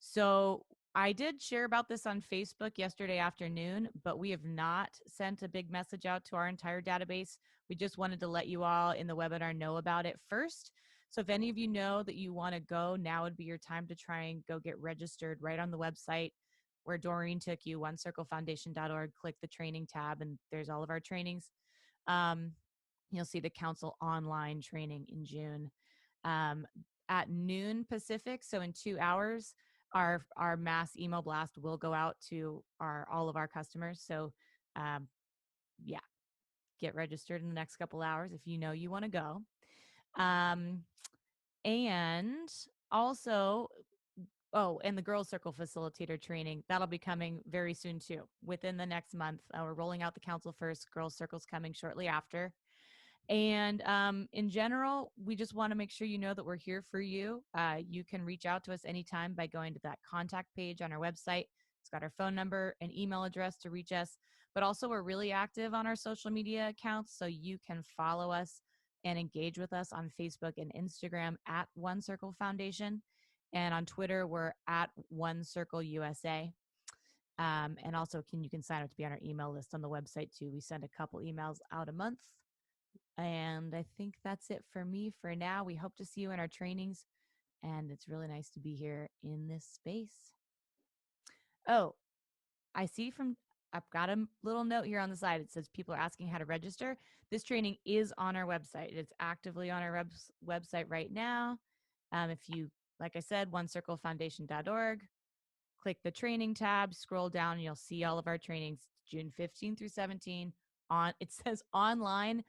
So I did share about this on Facebook yesterday afternoon, but we have not sent a big message out to our entire database. We just wanted to let you all in the webinar know about it first. So if any of you know that you want to go, now would be your time to try and go get registered right on the website where Doreen took you, onecirclefoundation.org. Click the training tab, and there's all of our trainings. You'll see the council online training in June. At noon Pacific, so in 2 hours, our mass email blast will go out to all of our customers. So yeah, get registered in the next couple hours if you know you want to go. And also, and the Girls Circle Facilitator Training, that'll be coming very soon too, within the next month. We're rolling out the council first, Girls Circle's coming shortly after. And in general, we just want to make sure you know that we're here for you. You can reach out to us anytime by going to that contact page on our website. It's got our phone number and email address to reach us, but also we're really active on our social media accounts, so you can follow us and engage with us on Facebook and Instagram at One Circle Foundation. And on Twitter, we're at One Circle USA. And also you can sign up to be on our email list on the website too. We send a couple emails out a month. And I think that's it for me for now. We hope to see you in our trainings, and it's really nice to be here in this space. Oh, I see I've got a little note here on the side. It says people are asking how to register. This training is on our website. It's actively on our website right now. If you, like I said, onecirclefoundation.org, click the training tab, scroll down, and you'll see all of our trainings, June 15 through 17. It says online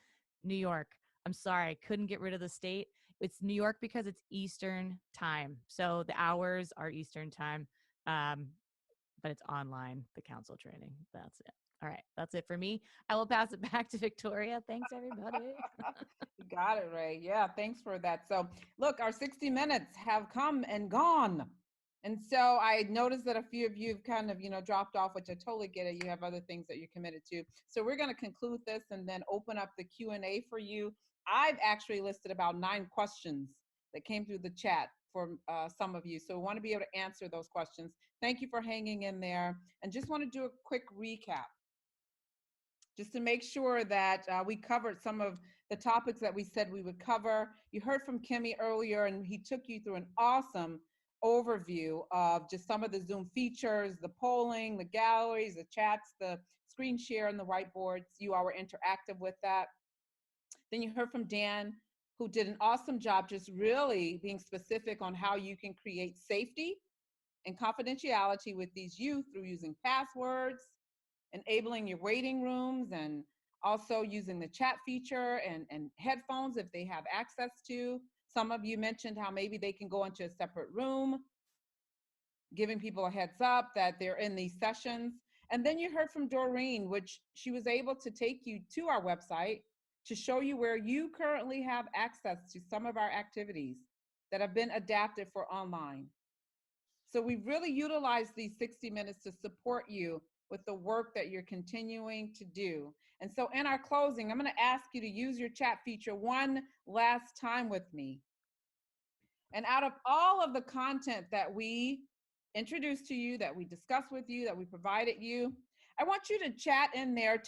New York. I'm sorry, I couldn't get rid of the state. It's New York because it's Eastern time. So the hours are Eastern time, but it's online, the council training. That's it. All right, that's it for me. I will pass it back to Victoria. Thanks, everybody. You got it, Ray. Yeah, thanks for that. So look, our 60 minutes have come and gone. And so I noticed that a few of you have kind of, dropped off, which I totally get it. You have other things that you're committed to. So we're going to conclude this and then open up the Q&A for you. I've actually listed about 9 questions that came through the chat for some of you. So we want to be able to answer those questions. Thank you for hanging in there. And just want to do a quick recap, just to make sure that we covered some of the topics that we said we would cover. You heard from Kimmy earlier, and he took you through an awesome overview of just some of the Zoom features, the polling, the galleries, the chats, the screen share, and the whiteboards. You all were interactive with that. Then you heard from Dan, who did an awesome job just really being specific on how you can create safety and confidentiality with these youth through using passwords, enabling your waiting rooms, and also using the chat feature and headphones if they have access to. Some of you mentioned how maybe they can go into a separate room, giving people a heads up that they're in these sessions. And then you heard from Doreen, which she was able to take you to our website to show you where you currently have access to some of our activities that have been adapted for online. So we really utilize these 60 minutes to support you with the work that you're continuing to do. And so in our closing, I'm going to ask you to use your chat feature one last time with me. And out of all of the content that we introduced to you, that we discussed with you, that we provided you, I want you to chat in there.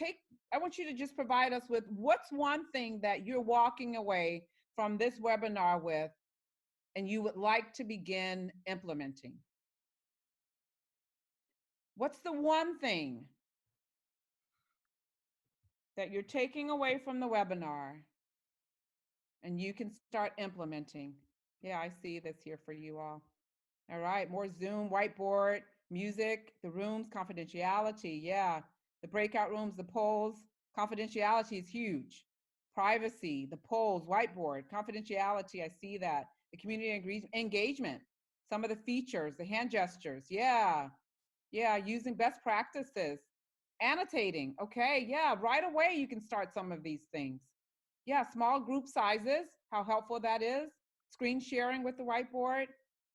I want you to just provide us with what's one thing that you're walking away from this webinar with and you would like to begin implementing. What's the one thing that you're taking away from the webinar and you can start implementing? Yeah, I see this here for you all. All right, more Zoom, whiteboard, music, the rooms, confidentiality. Yeah, the breakout rooms, the polls. Confidentiality is huge. Privacy, the polls, whiteboard, confidentiality, I see that. The community engagement, some of the features, the hand gestures. Yeah, using best practices. Annotating, okay, yeah, right away you can start some of these things. Yeah, small group sizes, how helpful that is. Screen sharing with the whiteboard.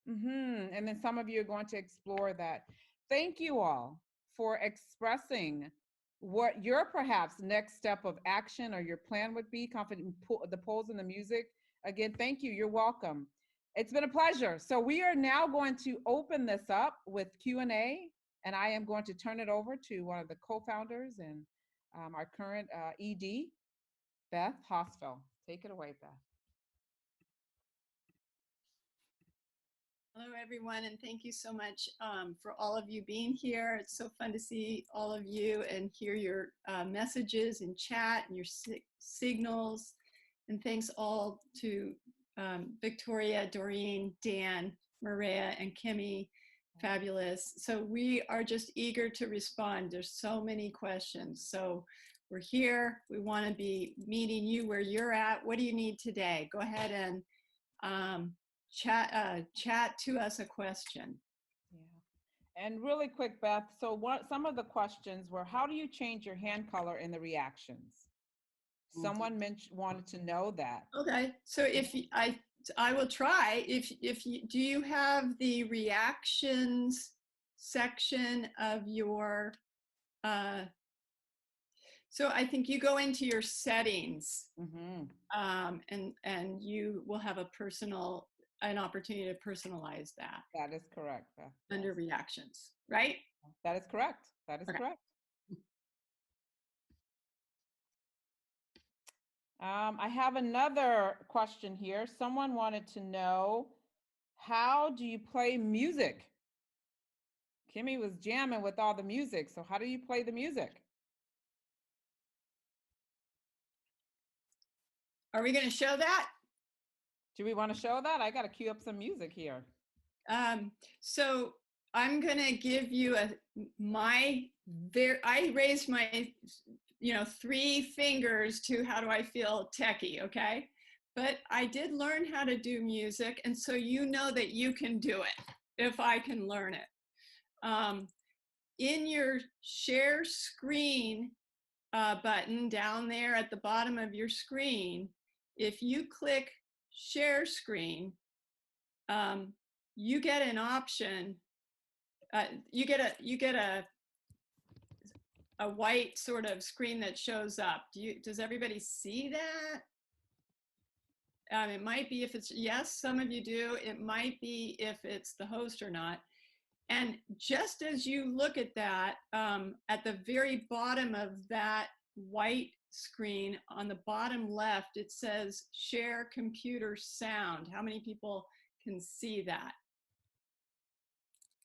And then some of you are going to explore that. Thank you all for expressing what your perhaps next step of action or your plan would be. The polls and the music. Again, thank you. You're welcome. It's been a pleasure. So we are now going to open this up with Q&A, and I am going to turn it over to one of the co-founders and our current ED, Beth Hosfeld. Take it away, Beth. Hello, everyone, and thank you so much for all of you being here. It's so fun to see all of you and hear your messages in chat and your signals. And thanks all to Victoria, Doreen, Dan, Maria, and Kimmy. Fabulous. So we are just eager to respond. There's so many questions. So we're here. We want to be meeting you where you're at. What do you need today? Go ahead and chat to us a question. Yeah. And really quick, Beth, so some of the questions were, how do you change your hand color in the reactions? Someone wanted to know that. Okay, so if I will try. Do you have the reactions section of your so I think you go into your settings, and you will have an opportunity to personalize that. That is correct, Beth. Under reactions, right? That is correct. That is correct. I have another question here. Someone wanted to know, how do you play music? Kimmy was jamming with all the music. So how do you play the music? Are we going to show that? Do we want to show that? I got to cue up some music here. So I'm going to give you I raised my 3 fingers to how do I feel techie, okay? But I did learn how to do music, and so you know that you can do it if I can learn it. In your share screen button down there at the bottom of your screen, if you click share screen, you get an option. You get a white sort of screen that shows up. Does everybody see that? It might be if it's yes, some of you do. It might be if it's the host or not. And just as you look at that, at the very bottom of that white screen, on the bottom left, it says share computer sound. How many people can see that?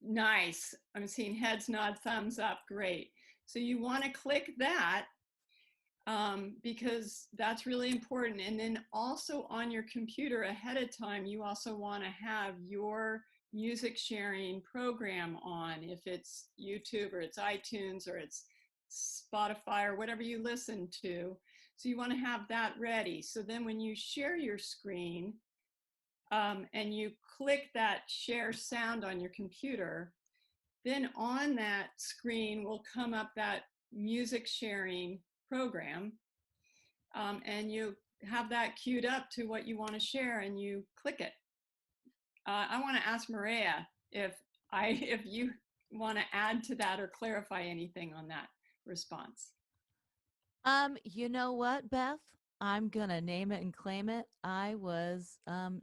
Nice. I'm seeing heads nod, thumbs up. Great. So you want to click that because that's really important. And then also on your computer ahead of time, you also want to have your music sharing program on, if it's YouTube or it's iTunes or it's Spotify or whatever you listen to. So you want to have that ready. So then when you share your screen and you click that share sound on your computer, then on that screen will come up that music sharing program, and you have that queued up to what you want to share, and you click it. I want to ask Maria if you want to add to that or clarify anything on that response. You know what, Beth? I'm gonna name it and claim it. I was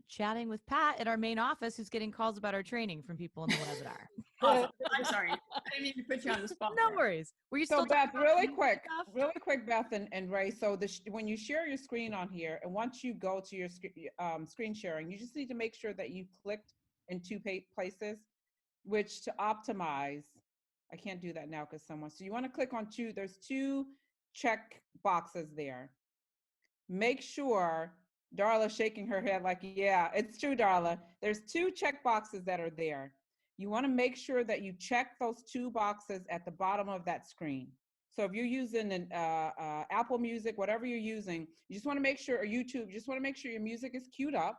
chatting with Pat at our main office, who's getting calls about our training from people in the webinar. Awesome. I'm sorry. I didn't mean to put you on the spot. No worries. Were you So still Beth, talking about really music stuff? quick, Beth and Ray. So when you share your screen on here, and once you go to your screen sharing, you just need to make sure that you clicked in two places, which to optimize. I can't do that now because someone. So you want to click on two. There's two check boxes there. Make sure, Darla's shaking her head like, yeah, it's true, Darla. There's two check boxes that are there. You want to make sure that you check those two boxes at the bottom of that screen. So if you're using an Apple Music, whatever you're using, you just want to make sure, or YouTube, you just want to make sure your music is queued up.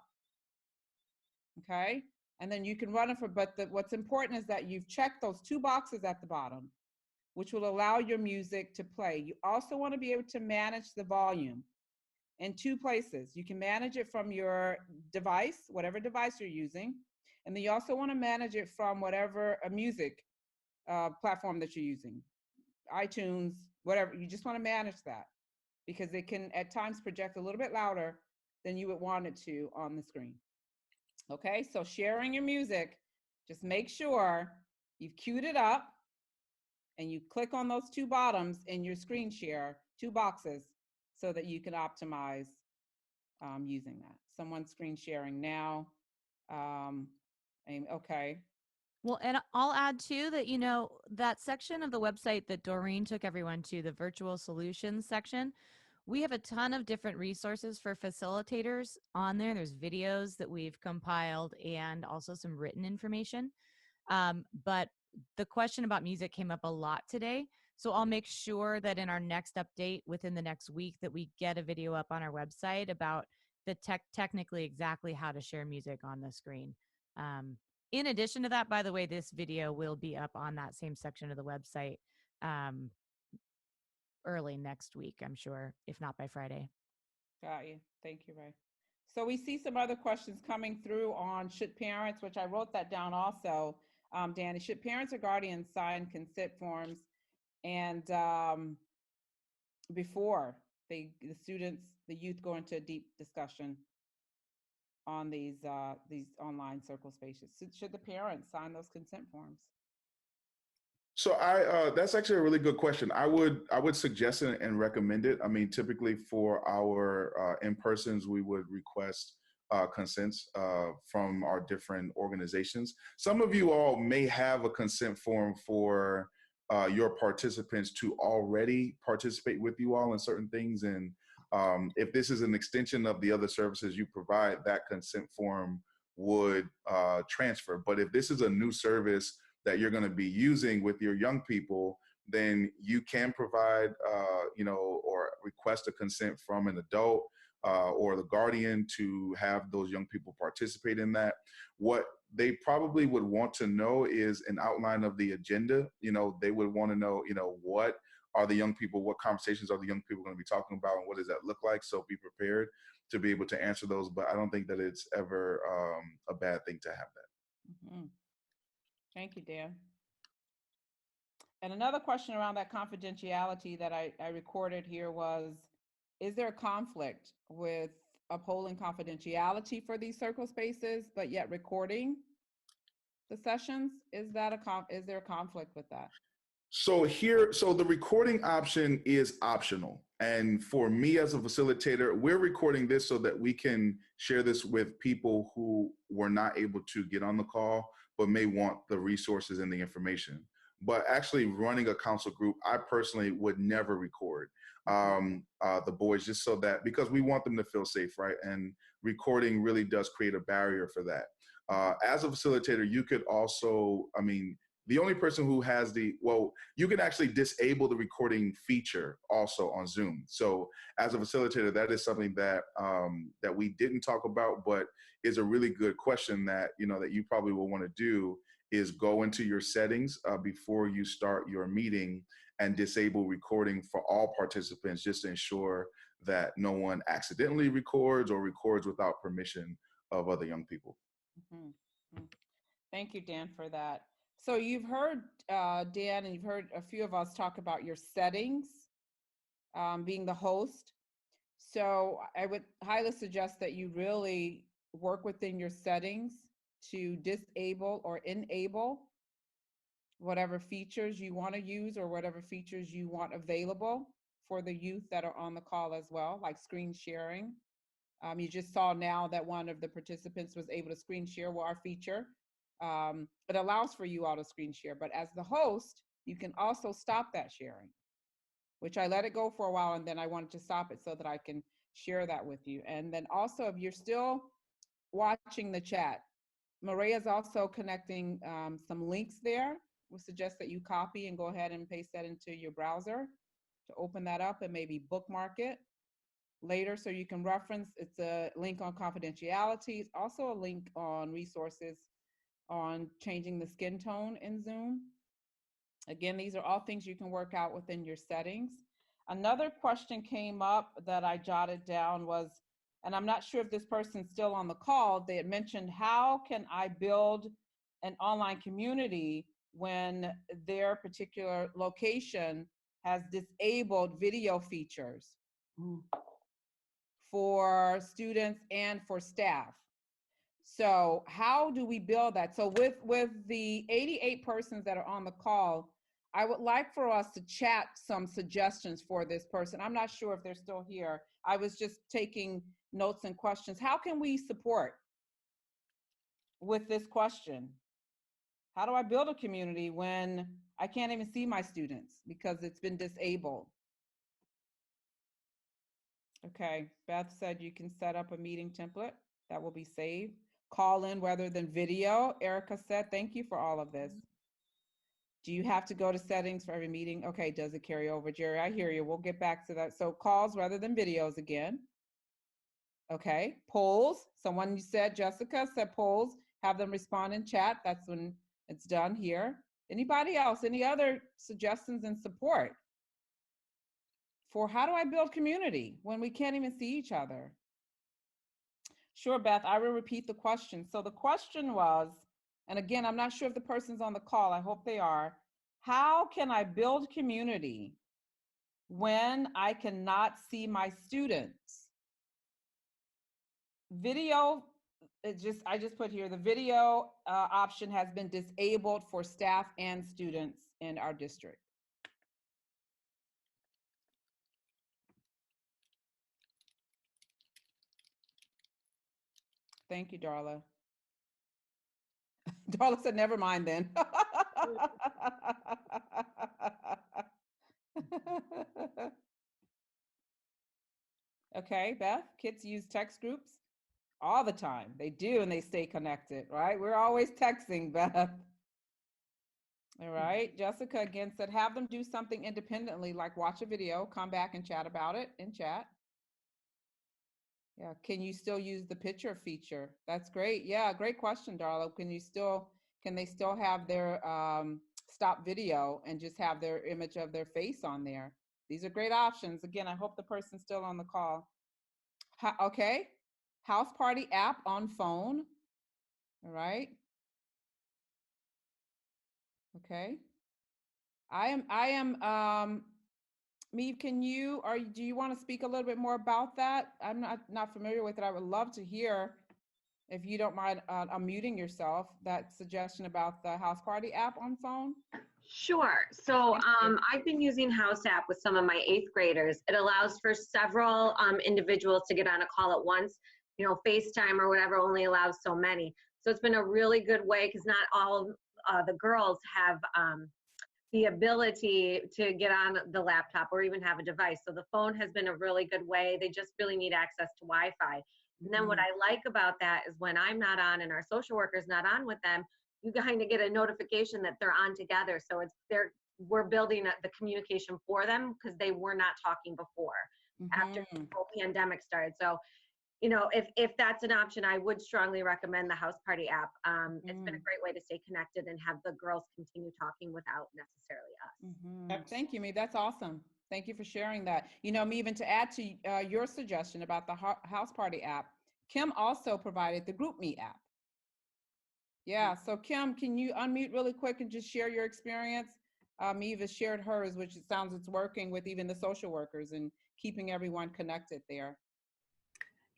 Okay? And then you can run it for, but what's important is that you've checked those two boxes at the bottom, which will allow your music to play. You also want to be able to manage the volume in two places. You can manage it from your device, whatever device you're using, and then you also want to manage it from whatever music platform that you're using, iTunes, whatever. You just want to manage that because it can at times project a little bit louder than you would want it to on the screen. Okay, so sharing your music, just make sure you've queued it up and you click on those two bottoms in your screen share, two boxes, so that you can optimize using that. Someone's screen sharing now. Okay. Well, and I'll add too that, you know, that section of the website that Doreen took everyone to, the virtual solutions section, we have a ton of different resources for facilitators on there. There's videos that we've compiled and also some written information. But the question about music came up a lot today. So I'll make sure that in our next update within the next week that we get a video up on our website about the technically exactly how to share music on the screen. In addition to that, by the way, this video will be up on that same section of the website early next week, I'm sure, if not by Friday. Got you. Thank you, Ray. So we see some other questions coming through on should parents, which I wrote that down also, Danny, should parents or guardians sign consent forms and before the students, the youth go into a deep discussion on these online circle spaces? Should the parents sign those consent forms? So that's actually a really good question. I would suggest it and recommend it. I mean, typically for our in-persons, we would request consents from our different organizations. Some of you all may have a consent form for your participants to already participate with you all in certain things. And if this is an extension of the other services you provide, that consent form would transfer. But if this is a new service that you're going to be using with your young people, then you can provide, or request a consent from an adult or the guardian to have those young people participate in that. What they probably would want to know is an outline of the agenda. They would want to know, what are the young people, what conversations are the young people going to be talking about, and what does that look like? So be prepared to be able to answer those. But I don't think that it's ever a bad thing to have that. Mm-hmm. Thank you, Dan. And another question around that confidentiality that I recorded here was, is there a conflict with upholding confidentiality for these circle spaces, but yet recording the sessions? Is there a conflict with that? So the recording option is optional. And for me as a facilitator, we're recording this so that we can share this with people who were not able to get on the call, but may want the resources and the information. But actually running a council group, I personally would never record the boys, just so that, because we want them to feel safe, right? And recording really does create a barrier for that. As a facilitator, you could also, I mean, the only person who has you can actually disable the recording feature also on Zoom. So as a facilitator, that is something that that we didn't talk about, but is a really good question that, that you probably will want to do, is go into your settings before you start your meeting and disable recording for all participants, just to ensure that no one accidentally records or records without permission of other young people. Mm-hmm. Thank you, Dan, for that. So you've heard Dan, and you've heard a few of us talk about your settings, being the host. So I would highly suggest that you really work within your settings to disable or enable whatever features you want to use or whatever features you want available for the youth that are on the call as well, like screen sharing. You just saw now that one of the participants was able to screen share our feature. It allows for you all to screen share, but as the host, you can also stop that sharing, which I let it go for a while, and then I wanted to stop it so that I can share that with you. And then also, if you're still watching the chat, Maria is also connecting some links there. We suggest that you copy and go ahead and paste that into your browser to open that up and maybe bookmark it later so you can reference. It's a link on confidentiality. It's also a link on resources on changing the skin tone in Zoom. Again, these are all things you can work out within your settings. Another question came up that I jotted down was, and I'm not sure if this person's still on the call, they had mentioned, how can I build an online community when their particular location has disabled video features for students and for staff? So how do we build that? So with the 88 persons that are on the call, I would like for us to chat some suggestions for this person. I'm not sure if they're still here. I was just taking notes and questions. How can we support with this question? How do I build a community when I can't even see my students because it's been disabled? Okay, Beth said you can set up a meeting template that will be saved. Call in rather than video. Erica said, thank you for all of this. Do you have to go to settings for every meeting? Okay, does it carry over? Jerry, I hear you. We'll get back to that. So calls rather than videos again. Okay, polls. Someone you said, Jessica said polls, have them respond in chat. That's when it's done here. Anybody else? Any other suggestions and support for how do I build community when we can't even see each other? Sure, Beth, I will repeat the question. So the question was, and again, I'm not sure if the person's on the call, I hope they are, how can I build community when I cannot see my students? Video, I just put here, the video option has been disabled for staff and students in our district. Thank you, Darla. Darla said, never mind then. Okay, Beth, kids use text groups all the time. They do, and they stay connected, right? We're always texting, Beth. All right, Jessica again said, have them do something independently, like watch a video, come back and chat about it in chat. Yeah, can you still use the picture feature? That's great. Yeah, great question, Darla. Can they still have their stop video and just have their image of their face on there? These are great options. Again, I hope the person's still on the call. Okay, house party app on phone. All right. Okay. I am Meave, do you want to speak a little bit more about that? I'm not familiar with it. I would love to hear if you don't mind unmuting yourself, that suggestion about the House Party app on phone? Sure. So Thank you. I've been using House app with some of my 8th graders. It allows for several individuals to get on a call at once. You know, FaceTime or whatever only allows so many. So it's been a really good way because not all the girls have the ability to get on the laptop or even have a device. So the phone has been a really good way. They just really need access to Wi-Fi. And then what I like about that is when I'm not on and our social worker's not on with them, you kind of get a notification that they're on together. So we're building the communication for them because they were not talking before after the whole pandemic started. So, you know, if that's an option, I would strongly recommend the House Party app. It's been a great way to stay connected and have the girls continue talking without necessarily us. Thank you, Me. That's awesome. Thank you for sharing that. You know, Me, even to add to your suggestion about the House Party app, Kim also provided the GroupMe app. Yeah, so Kim, can you unmute really quick and just share your experience? Eve has shared hers, which it sounds it's working with even the social workers and keeping everyone connected there.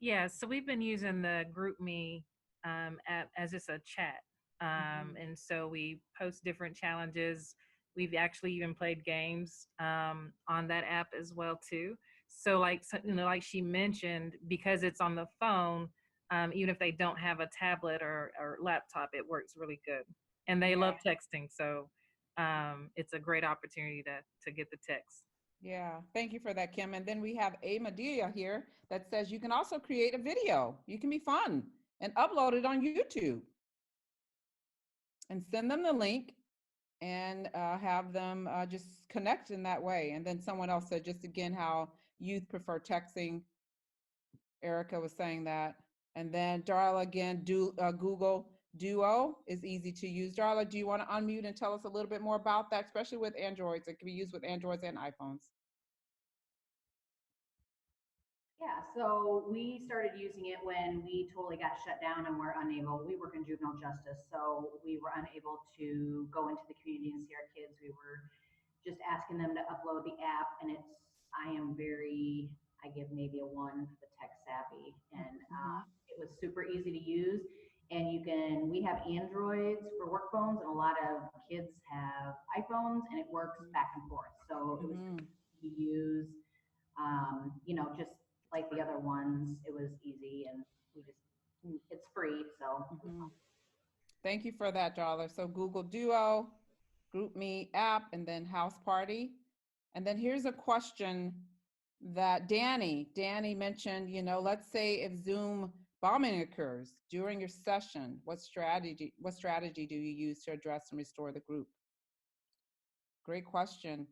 Yeah, so we've been using the GroupMe app as it's a chat. And so we post different challenges. We've actually even played games on that app as well too. So like, you know, like she mentioned, because it's on the phone, even if they don't have a tablet or laptop, it works really good. And they love texting. So it's a great opportunity to get the text. Yeah, thank you for that, Kim. And then we have A Medea here that says you can also create a video. You can be fun and upload it on YouTube and send them the link and have them just connect in that way. And then someone else said just again how youth prefer texting. Erica was saying that. And then Darla again, Google Duo is easy to use. Darla, do you want to unmute and tell us a little bit more about that, especially with Androids? It can be used with Androids and iPhones. Yeah, so we started using it when we totally got shut down and were unable. We work in juvenile justice, so we were unable to go into the community and see our kids. We were just asking them to upload the app, and I give maybe a 1 for the tech savvy, and it was super easy to use. And we have Androids for work phones, and a lot of kids have iPhones, and it works back and forth. So it was easy to use, you know, just like the other ones. It was easy, and it's free, so. Thank you for that, Darla. So Google Duo, GroupMe app, and then House Party. And then here's a question that Danny mentioned, you know, let's say if Zoom bombing occurs during your session, what strategy do you use to address and restore the group? Great question.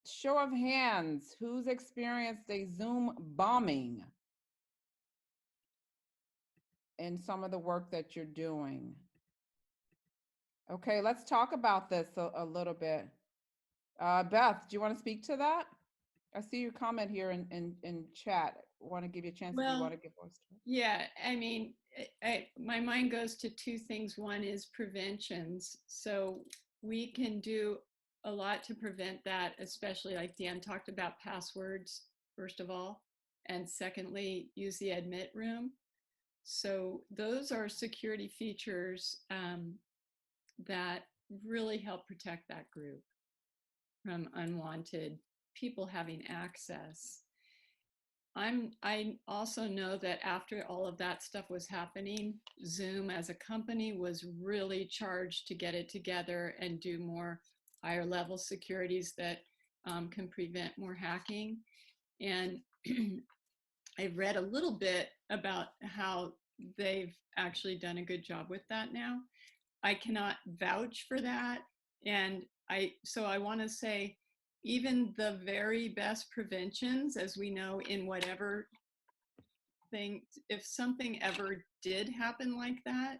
Show of hands, who's experienced a Zoom bombing in some of the work that you're doing? Okay, let's talk about this a little bit. Beth, do you want to speak to that? I see your comment here in chat. Want to give you a chance if you want to give voice to it. Yeah, I mean, my mind goes to 2 things. One is preventions. So we can do a lot to prevent that, especially like Dan talked about passwords, first of all, and secondly, use the admit room. So those are security features that really help protect that group from unwanted people having access. I also know that after all of that stuff was happening, Zoom as a company was really charged to get it together and do more higher level securities that can prevent more hacking. And I've read a little bit about how they've actually done a good job with that now. I cannot vouch for that. And so I want to say, even the very best preventions, as we know, in whatever thing, if something ever did happen like that,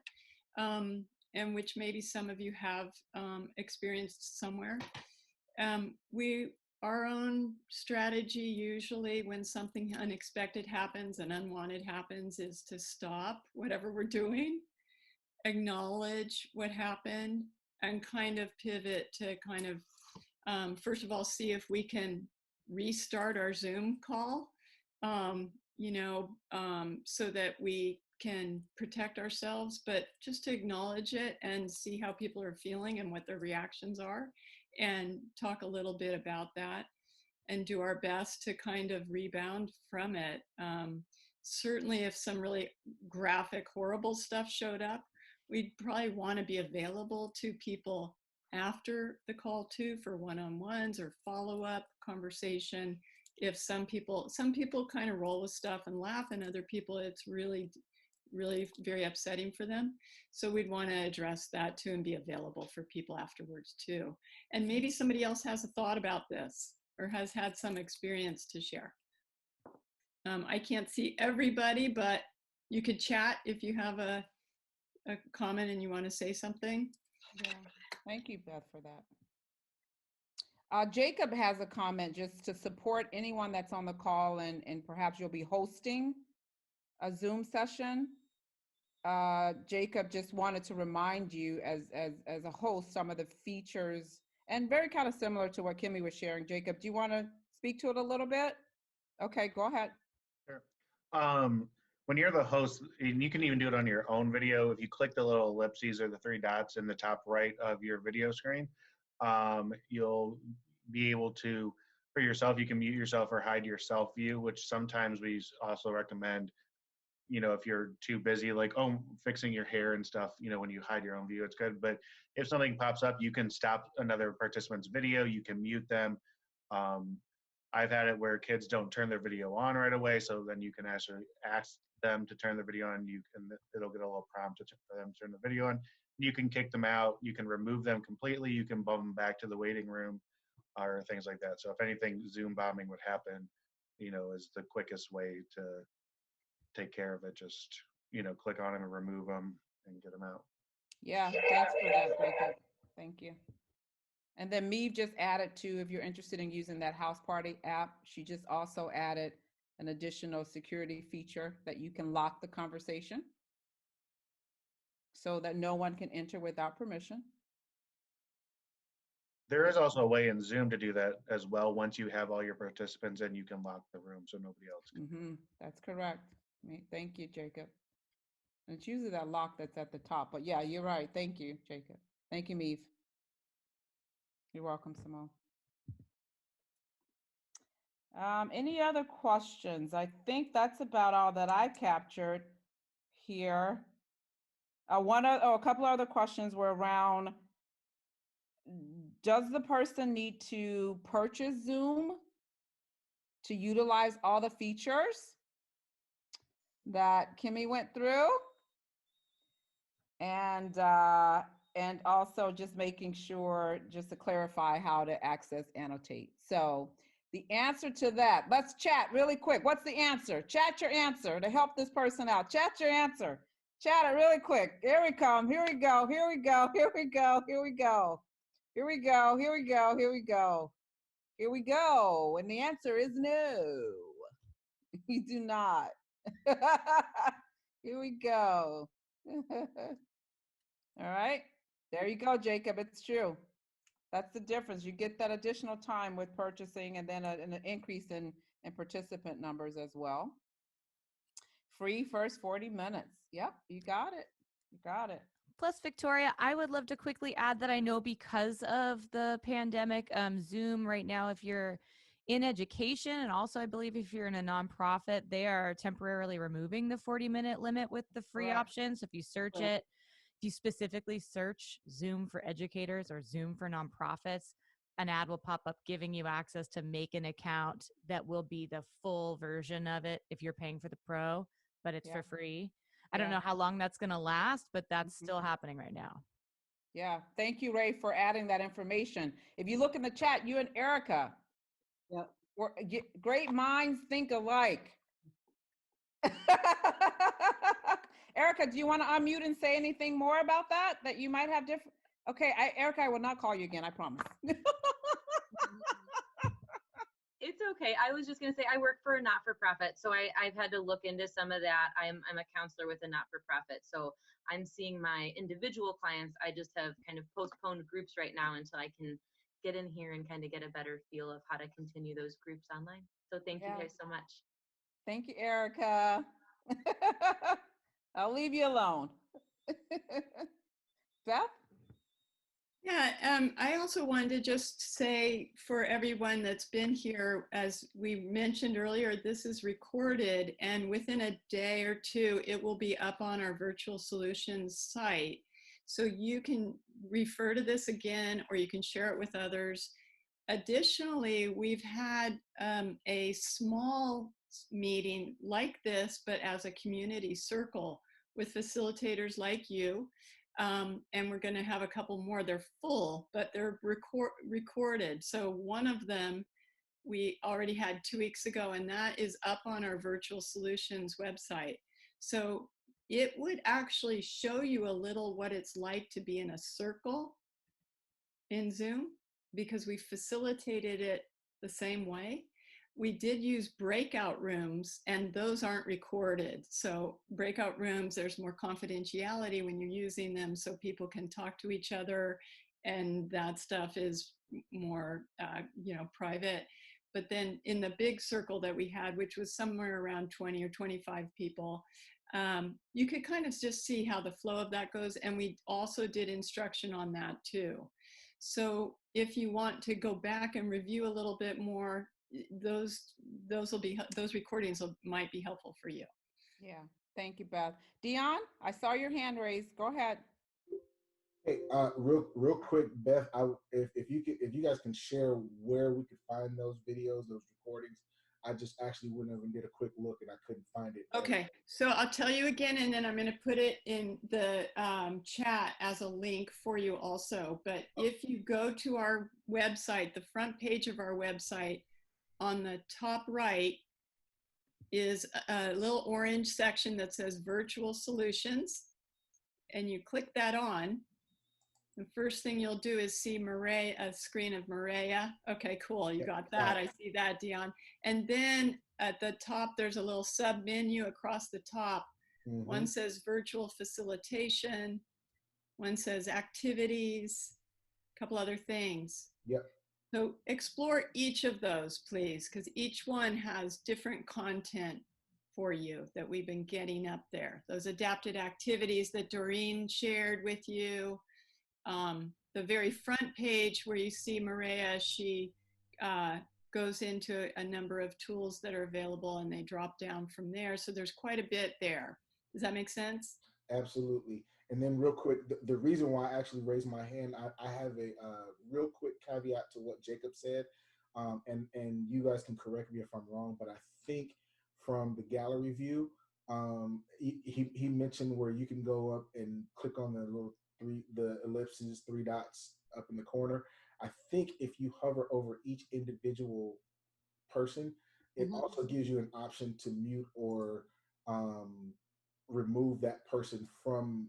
and which maybe some of you have experienced somewhere, our own strategy usually when something unexpected happens and unwanted happens is to stop whatever we're doing, acknowledge what happened, and kind of pivot to kind of first of all, see if we can restart our Zoom call, you know, so that we can protect ourselves, but just to acknowledge it and see how people are feeling and what their reactions are, and talk a little bit about that and do our best to kind of rebound from it. Certainly if some really graphic, horrible stuff showed up, we'd probably want to be available to people after the call too, for one-on-ones or follow-up conversation. If some people kind of roll with stuff and laugh, and other people it's really very upsetting for them. So we'd want to address that too and be available for people afterwards too. And maybe somebody else has a thought about this or has had some experience to share. I can't see everybody, but you could chat if you have a comment and you want to say something. Yeah. Thank you, Beth, for that. Jacob has a comment just to support anyone that's on the call, and perhaps you'll be hosting a Zoom session. Jacob just wanted to remind you as a host some of the features, and very kind of similar to what Kimmy was sharing. Jacob, do you want to speak to it a little bit? Okay, go ahead. Sure. When you're the host, and you can even do it on your own video, if you click the little ellipses or the 3 dots in the top right of your video screen, you'll be able to, for yourself, you can mute yourself or hide your self view, which sometimes we also recommend, you know, if you're too busy, like, oh, fixing your hair and stuff, you know, when you hide your own view, it's good. But if something pops up, you can stop another participant's video, you can mute them. I've had it where kids don't turn their video on right away, so then you can actually ask them to turn the video on. It'll get a little prompt for them to turn the video on. You can kick them out. You can remove them completely. You can bump them back to the waiting room or things like that. So if anything, Zoom bombing would happen, you know, is the quickest way to take care of it. Just, you know, click on them and remove them and get them out. Yeah, thanks for that, Jacob. Thank you. And then Meave just added to, if you're interested in using that House Party app, she just also added an additional security feature that you can lock the conversation so that no one can enter without permission. There is also a way in Zoom to do that as well. Once you have all your participants in, you can lock the room so nobody else can. That's correct. Thank you, Jacob. And it's usually that lock that's at the top, but yeah, you're right. Thank you, Jacob. Thank you, Meave. You're welcome, Simone. Any other questions? I think that's about all that I captured here. A couple other questions were around, does the person need to purchase Zoom to utilize all the features that Kimmy went through? And also just making sure, just to clarify how to access Annotate. So the answer to that, let's chat really quick. What's the answer? Chat your answer to help this person out. Chat your answer. Chat it really quick. Here we come. Here we go. Here we go. Here we go. Here we go. Here we go. Here we go. Here we go. Here we go. And the answer is no. You do not. Here we go. All right. There you go, Jacob. It's true. That's the difference. You get that additional time with purchasing, and then an increase in participant numbers as well. Free first 40 minutes. Yep, you got it. You got it. Plus, Victoria, I would love to quickly add that I know because of the pandemic, Zoom right now, if you're in education, and also I believe if you're in a nonprofit, they are temporarily removing the 40-minute limit with the free option. So if you search it, if you specifically search Zoom for educators or Zoom for nonprofits, an ad will pop up giving you access to make an account that will be the full version of it if you're paying for the pro, but it's for free. I don't know how long that's going to last, but that's still happening right now. Yeah. Thank you, Ray, for adding that information. If you look in the chat, you and Erica, great minds think alike. Erica, do you want to unmute and say anything more about that you might have different? Okay, Erica, I will not call you again, I promise. It's okay. I was just going to say I work for a not-for-profit, so I've had to look into some of that. I'm a counselor with a not-for-profit, so I'm seeing my individual clients. I just have kind of postponed groups right now until I can get in here and kind of get a better feel of how to continue those groups online. So thank you guys so much. Thank you, Erica. I'll leave you alone. Beth? Yeah, I also wanted to just say for everyone that's been here, as we mentioned earlier, this is recorded, and within a day or two, it will be up on our Virtual Solutions site. So you can refer to this again, or you can share it with others. Additionally, we've had a small meeting like this, but as a community circle with facilitators like you. And we're going to have a couple more. They're full, but they're recorded. So one of them we already had 2 weeks ago, and that is up on our Virtual Solutions website. So it would actually show you a little what it's like to be in a circle in Zoom, because we facilitated it the same way. We did use breakout rooms, and those aren't recorded. So breakout rooms, there's more confidentiality when you're using them, so people can talk to each other, and that stuff is more, private. But then in the big circle that we had, which was somewhere around 20 or 25 people, you could kind of just see how the flow of that goes. And we also did instruction on that too. So if you want to go back and review a little bit more, those recordings might be helpful for you. Yeah, thank you, Beth. Dion, I saw your hand raised. Go ahead. Hey, real quick, Beth, if you guys can share where we could find those videos, those recordings. I just actually went over and did a quick look and I couldn't find it. Okay, so I'll tell you again, and then I'm going to put it in the chat as a link for you also. But if you go to our website, the front page of our website, on the top right is a little orange section that says Virtual Solutions, and you click that on. The first thing you'll do is see a screen of Maria. Okay, cool, you got that. I see that, Dion. And then at the top, there's a little sub menu across the top. Mm-hmm. One says Virtual Facilitation, one says Activities, a couple other things. Yep. So explore each of those, please, because each one has different content for you that we've been getting up there. Those adapted activities that Doreen shared with you. The very front page where you see Maria, she goes into a number of tools that are available, and they drop down from there. So there's quite a bit there. Does that make sense? Absolutely. And then real quick, the reason why I actually raised my hand, I have a real quick caveat to what Jacob said. And you guys can correct me if I'm wrong, but I think from the gallery view, he mentioned where you can go up and click on the ellipses, 3 dots up in the corner. I think if you hover over each individual person, it also gives you an option to mute or remove that person from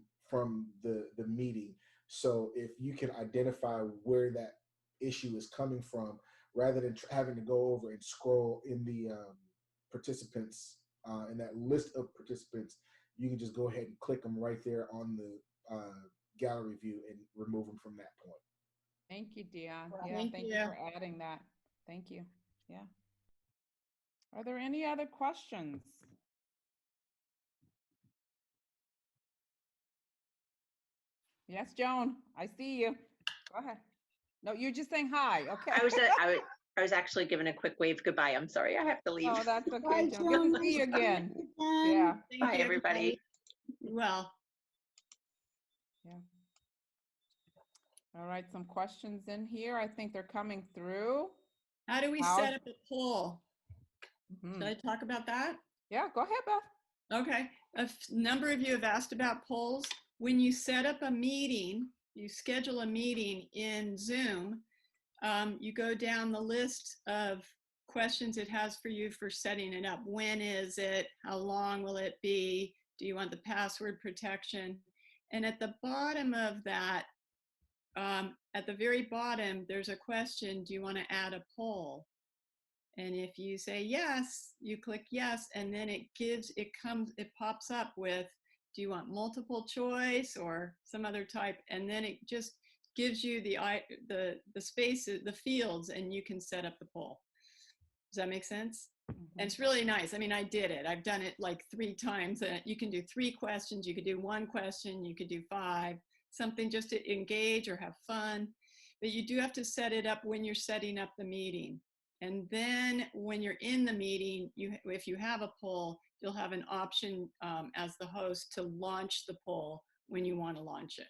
the meeting. So if you can identify where that issue is coming from, rather than having to go over and scroll in the participants, in that list of participants, you can just go ahead and click them right there on the gallery view and remove them from that point. Thank you, Dion. Yeah, Thank thank you you. for adding that. Thank you. Yeah. Are there any other questions? Yes, Joan, I see you. Go ahead. No, you're just saying hi. Okay. I was actually giving a quick wave goodbye. I'm sorry, I have to leave. Oh, that's okay, Bye, Joan. Good to see you again. Yeah. Thank Bye, you, everybody. Well, Yeah. All right, some questions in here. I think they're coming through. how do we set up a poll? Mhm. Should I talk about that? Yeah, go ahead, Beth. Okay, a number of you have asked about polls. When you set up a meeting, you schedule a meeting in Zoom, you go down the list of questions it has for you for setting it up. When is it? How long will it be? Do you want the password protection? And at the bottom of that, at the very bottom, there's a question, do you want to add a poll? And if you say yes, you click yes, and then it pops up with, do you want multiple choice or some other type? And then it just gives you the spaces, the fields, and you can set up the poll. Does that make sense? And it's really nice. I mean, I did it. I've done it like 3 times. You can do 3 questions. You could do 1 question. You could do 5. Something just to engage or have fun. But you do have to set it up when you're setting up the meeting. And then when you're in the meeting, if you have a poll, you'll have an option as the host to launch the poll when you want to launch it.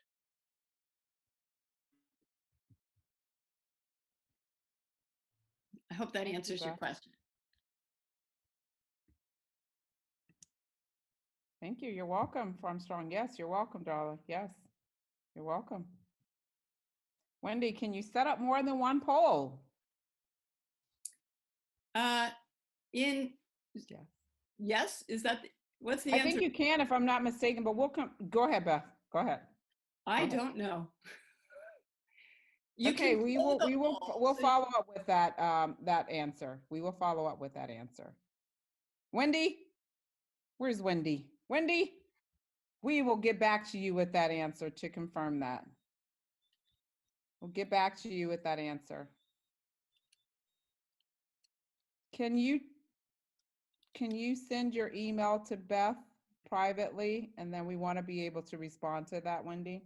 I hope that answers your question. Thank you. You're welcome, Armstrong. Yes, you're welcome, darling. Yes, you're welcome. Wendy, can you set up more than 1 poll? Yes, is that, what's the I answer? think you can, if I'm not mistaken, but we'll come. Go ahead, Beth. Go ahead. I don't know. Okay, we'll follow up with that that answer. We will follow up with that answer. Wendy, where's Wendy? Wendy, we will get back to you with that answer to confirm that. We'll get back to you with that answer. Can you send your email to Beth privately, and then we want to be able to respond to that, Wendy?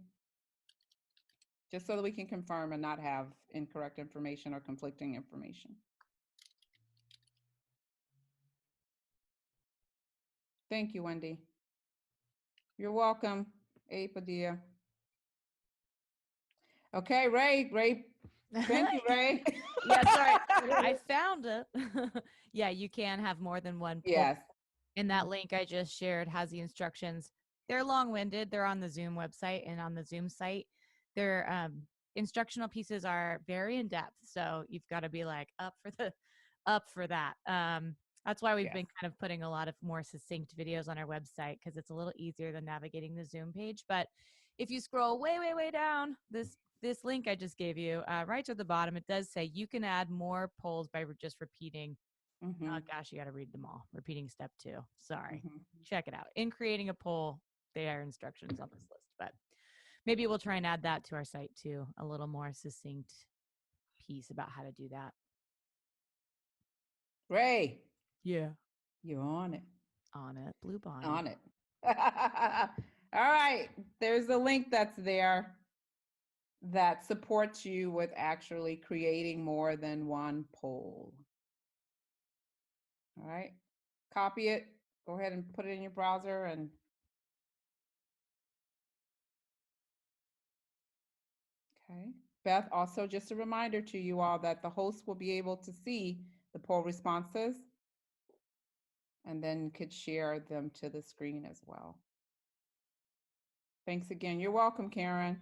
Just so that we can confirm and not have incorrect information or conflicting information. Thank you, Wendy. You're welcome, Padilla. Okay, Ray. Thank you, Ray. Yeah, sorry. I found it. Yeah, you can have more than 1 poll. Yes. And that link I just shared has the instructions. They're long-winded. They're on the Zoom website and on the Zoom site. Their instructional pieces are very in-depth, so you've got to be like up for that. That's why we've been kind of putting a lot of more succinct videos on our website, because it's a little easier than navigating the Zoom page. But if you scroll way down, this link I just gave you, right to the bottom, it does say you can add more polls by just repeating. Oh gosh, you got to read them all. Repeating step 2. Sorry. Check it out. In creating a poll, there are instructions on this list, but maybe we'll try and add that to our site too, a little more succinct piece about how to do that. Ray. Yeah. You're on it. On it. Blue bonnet. On it. All right. There's a link that's there that supports you with actually creating more than 1 poll. All right. Copy it. Go ahead and put it in your browser and okay. Beth, also just a reminder to you all that the host will be able to see the poll responses and then could share them to the screen as well. Thanks again. You're welcome, Karen.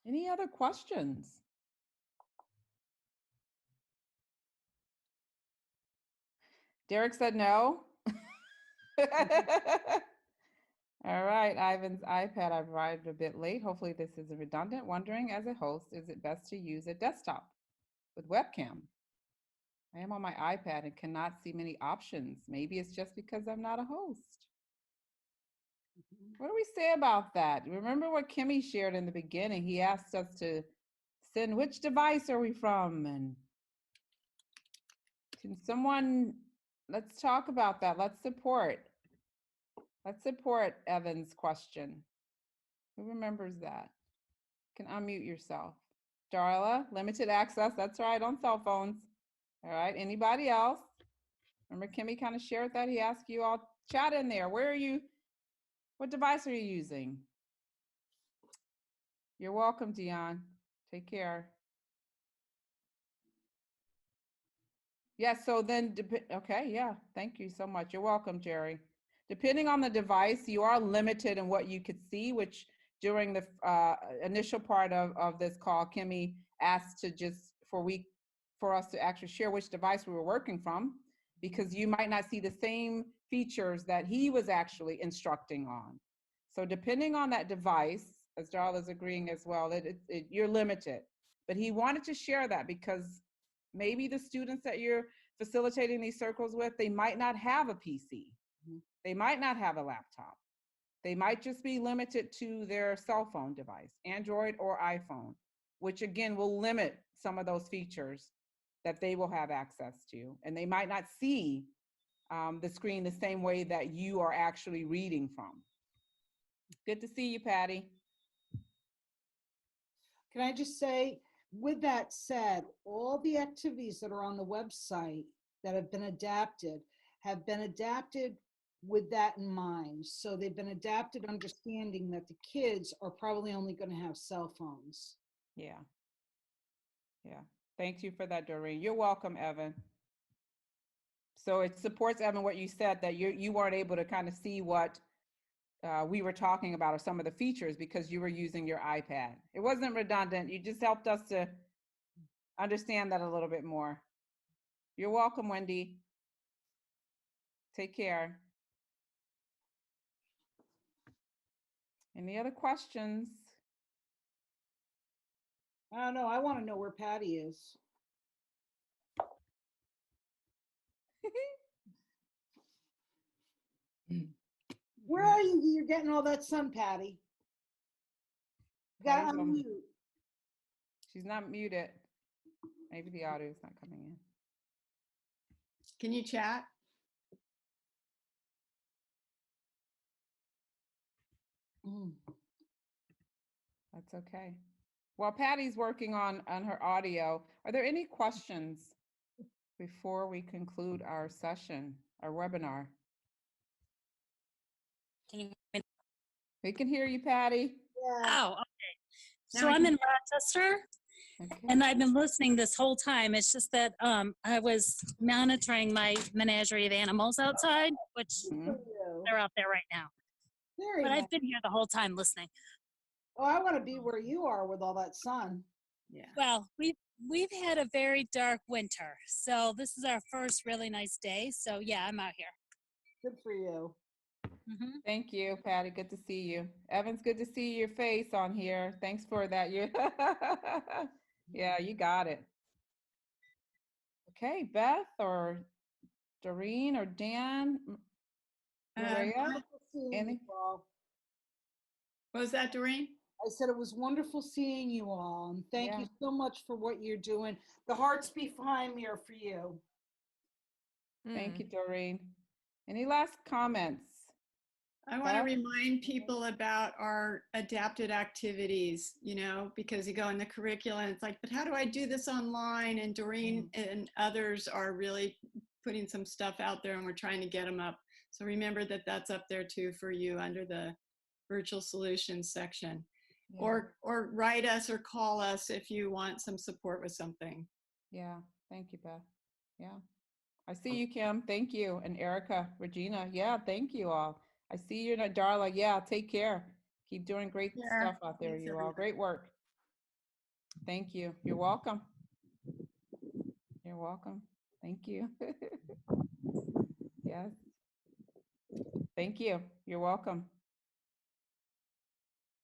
Any other questions? Derek said no. All right, Ivan's iPad arrived a bit late. Hopefully this is redundant. Wondering, as a host, is it best to use a desktop with webcam? I am on my iPad and cannot see many options. Maybe it's just because I'm not a host. What do we say about that? Remember what Kimmy shared in the beginning? He asked us to send which device are we from? And can someone, let's talk about that. Let's support Evan's question. Who remembers that? You can unmute yourself. Darla, limited access. That's right, on cell phones. All right, anybody else? Remember Kimmy kind of shared that? He asked you all, chat in there. Where are you? What device are you using? You're welcome, Dion. Take care. Yes, so then, okay, yeah, thank you so much. You're welcome, Jerry. Depending on the device, you are limited in what you could see, which during the initial part of this call, Kimmy asked to just, for us to actually share which device we were working from, because you might not see the same features that he was actually instructing on. So depending on that device, as Darla is agreeing as well, you're limited. But he wanted to share that because maybe the students that you're facilitating these circles with, they might not have a PC. They might not have a laptop. They might just be limited to their cell phone device, Android or iPhone, which again will limit some of those features that they will have access to. And they might not see the screen the same way that you are actually reading from. Good to see you, Patty. Can I just say, with that said, all the activities that are on the website that have been adapted with that in mind. So they've been adapted understanding that the kids are probably only going to have cell phones. Yeah. Yeah. Thank you for that, Doreen. You're welcome, Evan. So it supports, Evan, what you said, that you weren't able to kind of see what we were talking about or some of the features because you were using your iPad. It wasn't redundant. You just helped us to understand that a little bit more. You're welcome, Wendy. Take care. Any other questions? I don't know. I want to know where Patty is. Where are you? You're getting all that sun, Patty. You got to unmute. She's not muted. Maybe the audio is not coming in. Can you chat? That's okay. While Patty's working on her audio, are there any questions before we conclude our session, our webinar? We can hear you, Patty. Oh, okay. So I'm in Rochester, and I've been listening this whole time. It's just that I was monitoring my menagerie of animals outside, which they're out there right now. But I've been here the whole time listening. Oh, I want to be where you are with all that sun. Yeah. Well, we've had a very dark winter, so this is our first really nice day. So yeah, I'm out here. Good for you. Thank you, Patty. Good to see you. Evans, good to see your face on here. Thanks for that. Yeah, you got it. Okay, Beth or Doreen or Dan, Maria, any? What was that, Doreen? I said it was wonderful seeing you all, and thank you so much for what you're doing. The hearts behind me are for you. Thank you, Doreen. Any last comments? I want to remind people about our adapted activities, you know, because you go in the curriculum, it's like, but how do I do this online? And Doreen and others are really putting some stuff out there, and we're trying to get them up. So remember that that's up there too for you under the virtual solutions section. Or write us or call us if you want some support with something. Yeah, thank you, Beth. Yeah, I see you, Kim. Thank you. And Erica, Regina. Yeah, thank you all. I see you, Darla. Yeah, take care. Keep doing great stuff out there, you all. Great work. Thank you. You're welcome. You're welcome. Thank you. Yes. Thank you. You're welcome.